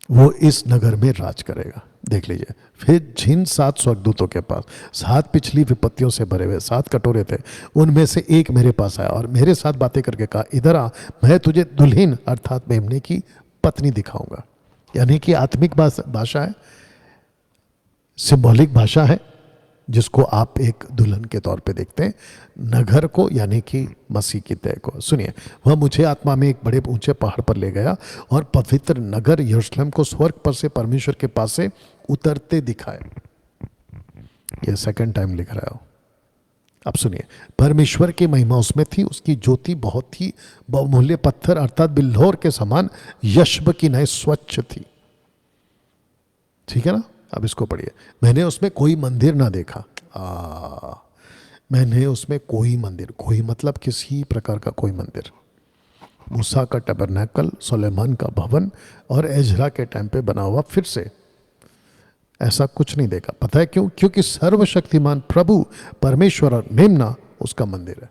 वो इस नगर में राज करेगा। देख लीजिए, फिर जिन 7 स्वर्गदूतों के पास 7 पिछली विपत्तियों से भरे हुए 7 कटोरे थे, उनमें से एक मेरे पास आया और मेरे साथ बातें करके कहा, इधर आ, मैं तुझे दुल्हन अर्थात मेमने की पत्नी दिखाऊंगा। यानी कि आत्मिक भाषा है, सिंबॉलिक भाषा है, जिसको आप एक दुल्हन के तौर पे देखते हैं। नगर को यानी कि मसीह की तय को। सुनिए, वह मुझे आत्मा में एक बड़े ऊंचे पहाड़ पर ले गया और पवित्र नगर यरूशलेम को स्वर्ग पर से परमेश्वर के पास से उतरते दिखाए। यह सेकंड टाइम लिख रहा हूं। अब सुनिए, परमेश्वर की महिमा उसमें थी, उसकी ज्योति बहुत ही बहुमूल्य पत्थर अर्थात बिल्होर के समान यशब की नए स्वच्छ थी। ठीक है ना? अब इसको पढ़िए। मैंने उसमें कोई मंदिर ना देखा। मैंने उसमें कोई मंदिर, कोई मतलब किसी प्रकार का कोई मंदिर, मूसा का टबरनैकल, सुलेमान का भवन और एजरा के टाइम पे बना हुआ फिर से, ऐसा कुछ नहीं देखा। पता है क्यों? क्योंकि सर्वशक्तिमान प्रभु परमेश्वर और मेमना उसका मंदिर है,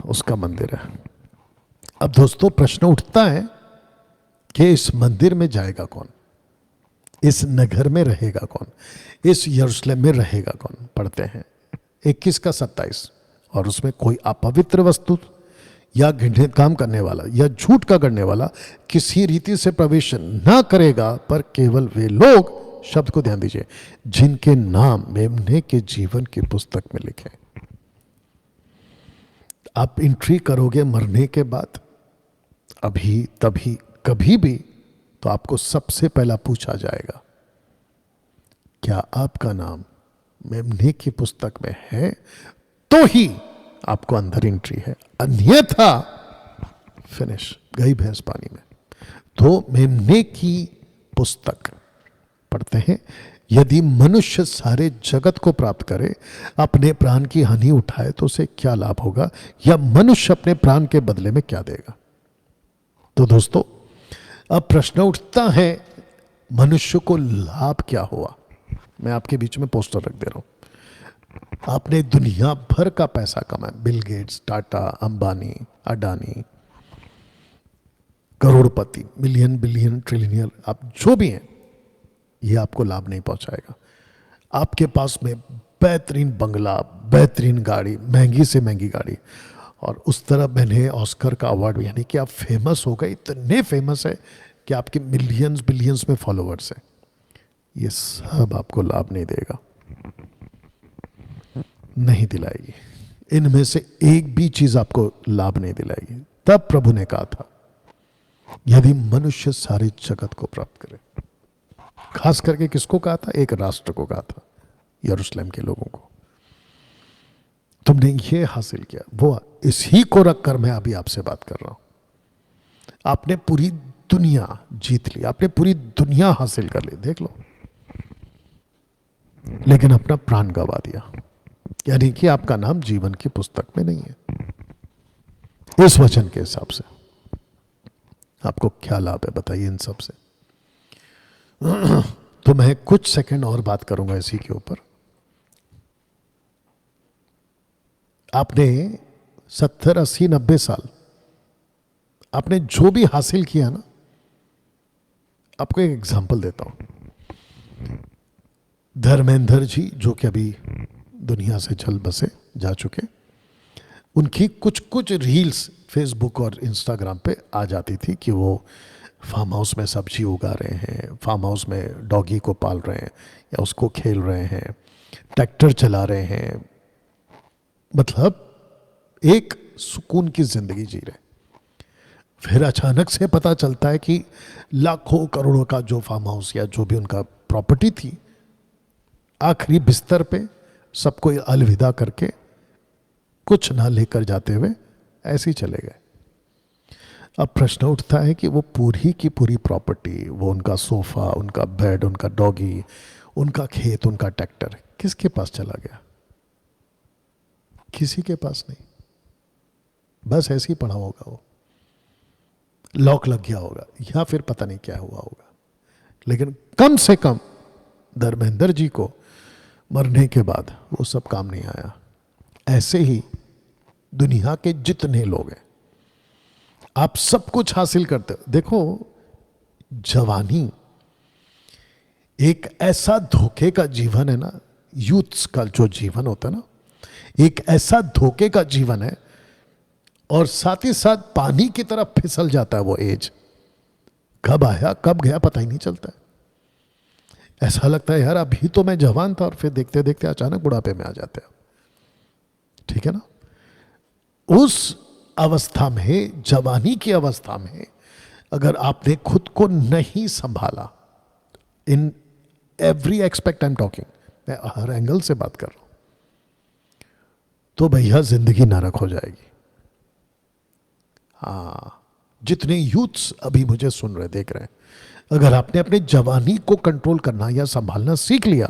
उसका मंदिर है। अब दोस्तों, प्रश्न उठता है कि इस मंदिर में जाएगा कौन, इस नगर में रहेगा कौन, इस यरूशलेम में रहेगा कौन। पढ़ते हैं 21 का 27, और उसमें कोई अपवित्र वस्तु या घृणित काम करने वाला या झूठ का करने वाला किसी रीति से प्रवेश ना करेगा, पर केवल वे लोग, शब्द को ध्यान दीजिए, जिनके नाम मेमने के जीवन की पुस्तक में लिखे। आप एंट्री करोगे मरने के बाद, अभी तभी कभी भी, तो आपको सबसे पहला पूछा जाएगा, क्या आपका नाम मेमने की पुस्तक में है? तो ही आपको अंदर एंट्री है, अन्यथा फिनिश, गई भैंस पानी में। तो मेमने की पुस्तक पढ़ते हैं, यदि मनुष्य सारे जगत को प्राप्त करे, अपने प्राण की हानि उठाए, तो उसे क्या लाभ होगा, या मनुष्य अपने प्राण के बदले में क्या देगा। तो दोस्तों, अब प्रश्न उठता है, मनुष्य को लाभ क्या हुआ। मैं आपके बीच में पोस्टर रख दे रहा हूं। आपने दुनिया भर का पैसा कमाया, बिल गेट्स, टाटा, अंबानी, अडानी, करोड़पति, मिलियन, बिलियन, ट्रिलियनियर, आप जो भी हैं, ये आपको लाभ नहीं पहुंचाएगा। आपके पास में बेहतरीन बंगला, बेहतरीन गाड़ी, महंगी से महंगी गाड़ी, और उस तरह मैंने ऑस्कर का अवार्ड, यानी कि आप फेमस हो गए, इतने फेमस है कि आपके मिलियंस बिलियंस में फॉलोअर्स हैं। ये सब आपको लाभ नहीं देगा, नहीं दिलाएगी। इनमें से एक भी चीज आपको लाभ नहीं दिलाएगी। तब प्रभु ने कहा था, यदि मनुष्य सारे जगत को प्राप्त करे, खास करके किसको कहा था? एक राष्ट्र को कहा था, यरूशलेम के लोगों को। तुमने ये हासिल किया, वो इसी को रखकर मैं अभी आपसे बात कर रहा हूं। आपने पूरी दुनिया जीत ली, आपने पूरी दुनिया हासिल कर ली, देख लो, लेकिन अपना प्राण गवा दिया। यानी कि आपका नाम जीवन की पुस्तक में नहीं है। इस वचन के हिसाब से आपको क्या लाभ है, बताइए इन सब से। तो मैं कुछ सेकंड और बात करूंगा इसी के ऊपर। आपने 70, 80, 90 साल आपने जो भी हासिल किया ना, आपको एक एग्जांपल देता हूं। धर्मेंद्र जी, जो कि अभी दुनिया से चल बसे, जा चुके, उनकी कुछ कुछ रील्स फेसबुक और इंस्टाग्राम पे आ जाती थी कि वो फार्म हाउस में सब्जी उगा रहे हैं, फार्म हाउस में डॉगी को पाल रहे हैं या उसको खेल रहे हैं, ट्रैक्टर चला रहे हैं, मतलब एक सुकून की जिंदगी जी रहे। फिर अचानक से पता चलता है कि लाखों करोड़ों का जो फार्म हाउस या जो भी उनका प्रॉपर्टी थी, आखिरी बिस्तर पे सबको अलविदा करके, कुछ ना लेकर जाते हुए ऐसे ही चले गए। अब प्रश्न उठता है कि वो पूरी की पूरी प्रॉपर्टी, वो उनका सोफा, उनका बेड, उनका डॉगी, उनका खेत, उनका ट्रैक्टर किसके पास चला गया? किसी के पास नहीं, बस ऐसे ही पड़ा होगा, वो लॉक लग गया होगा या फिर पता नहीं क्या हुआ होगा। लेकिन कम से कम धर्मेंद्र जी को मरने के बाद वो सब काम नहीं आया। ऐसे ही दुनिया के जितने लोग हैं, आप सब कुछ हासिल करते हो। देखो, जवानी एक ऐसा धोखे का जीवन है ना, यूथ्स का जो जीवन होता है ना, एक ऐसा धोखे का जीवन है, और साथ ही साथ पानी की तरफ फिसल जाता है वो एज। कब आया कब गया पता ही नहीं चलता है। ऐसा लगता है यार अभी तो मैं जवान था, और फिर देखते देखते अचानक बुढ़ापे में आ जाते हैं। ठीक है ना? उस अवस्था में, जवानी की अवस्था में, अगर आपने खुद को नहीं संभाला, in every expect I am talking, मैं हर एंगल से बात कर रहा हूं, तो भैया जिंदगी नरक हो जाएगी। हाँ, जितने यूथ्स अभी मुझे सुन रहे, देख रहे हैं, अगर आपने अपने जवानी को कंट्रोल करना या संभालना सीख लिया,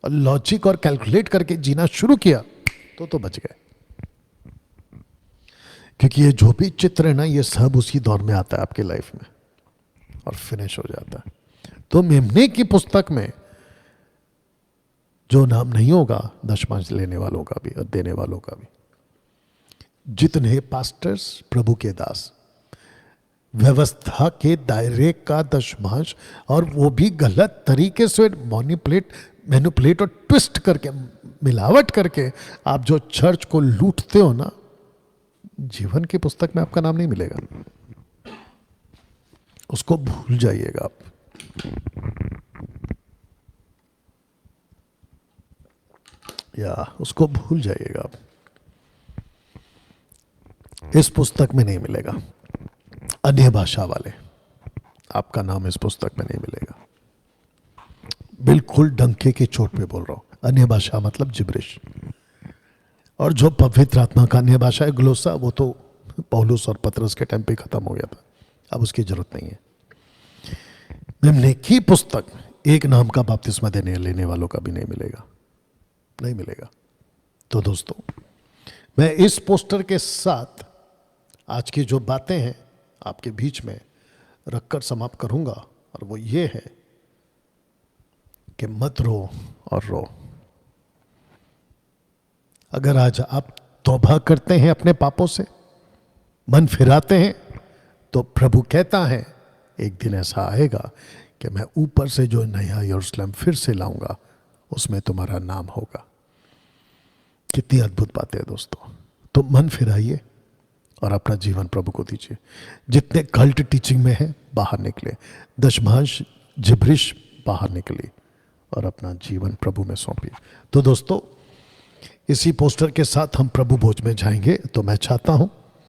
और लॉजिक और कैलकुलेट करके जीना शुरू किया, तो बच गए। क्योंकि ये जो भी चित्र है ना, ये सब उसी दौर में आता है आपकी लाइफ में और फिनिश हो जाता है। तो मेमने की पुस्तक में जो नाम नहीं होगा दशमांश लेने वालों का भी और देने वालों का भी, जितने पास्टर्स, प्रभु के दास, व्यवस्था के दायरे का दशमांश, और वो भी गलत तरीके से मैनिपुलेट और ट्विस्ट करके, मिलावट करके आप जो चर्च को लूटते हो ना, जीवन की पुस्तक में आपका नाम नहीं मिलेगा। उसको भूल जाइएगा आप। या उसको भूल जाइएगा आप, इस पुस्तक में नहीं मिलेगा। अन्य भाषा वाले, आपका नाम इस पुस्तक में नहीं मिलेगा। बिल्कुल डंके की चोट पे बोल रहा हूं। अन्य भाषा मतलब जिब्रिश। और जो पवित्र आत्मा का अन्य भाषा है, ग्लोसा, वो तो पौलुस और पतरस के टाइम पे खत्म हो गया था, अब उसकी जरूरत नहीं है। मेमने की पुस्तक एक नाम का बपतिस्मा देने लेने वालों का भी नहीं मिलेगा, नहीं मिलेगा। तो दोस्तों, मैं इस पोस्टर के साथ आज की जो बातें हैं आपके बीच में रखकर समाप्त करूंगा, और वो ये है कि मत रो और रो। अगर आज आप तौबा करते हैं अपने पापों से, मन फिराते हैं, तो प्रभु कहता है एक दिन ऐसा आएगा कि मैं ऊपर से जो नया यरूशलेम फिर से लाऊंगा, उसमें तुम्हारा नाम होगा। कितनी अद्भुत बात है दोस्तों। तो मन फिराइए और अपना जीवन प्रभु को दीजिए। जितने कल्ट टीचिंग में है बाहर निकले, दशमांश जिब्रिश बाहर निकली, और अपना जीवन प्रभु में सौंपिए। तो दोस्तों, इसी पोस्टर के साथ हम प्रभु भोज में जाएंगे। तो मैं चाहता हूं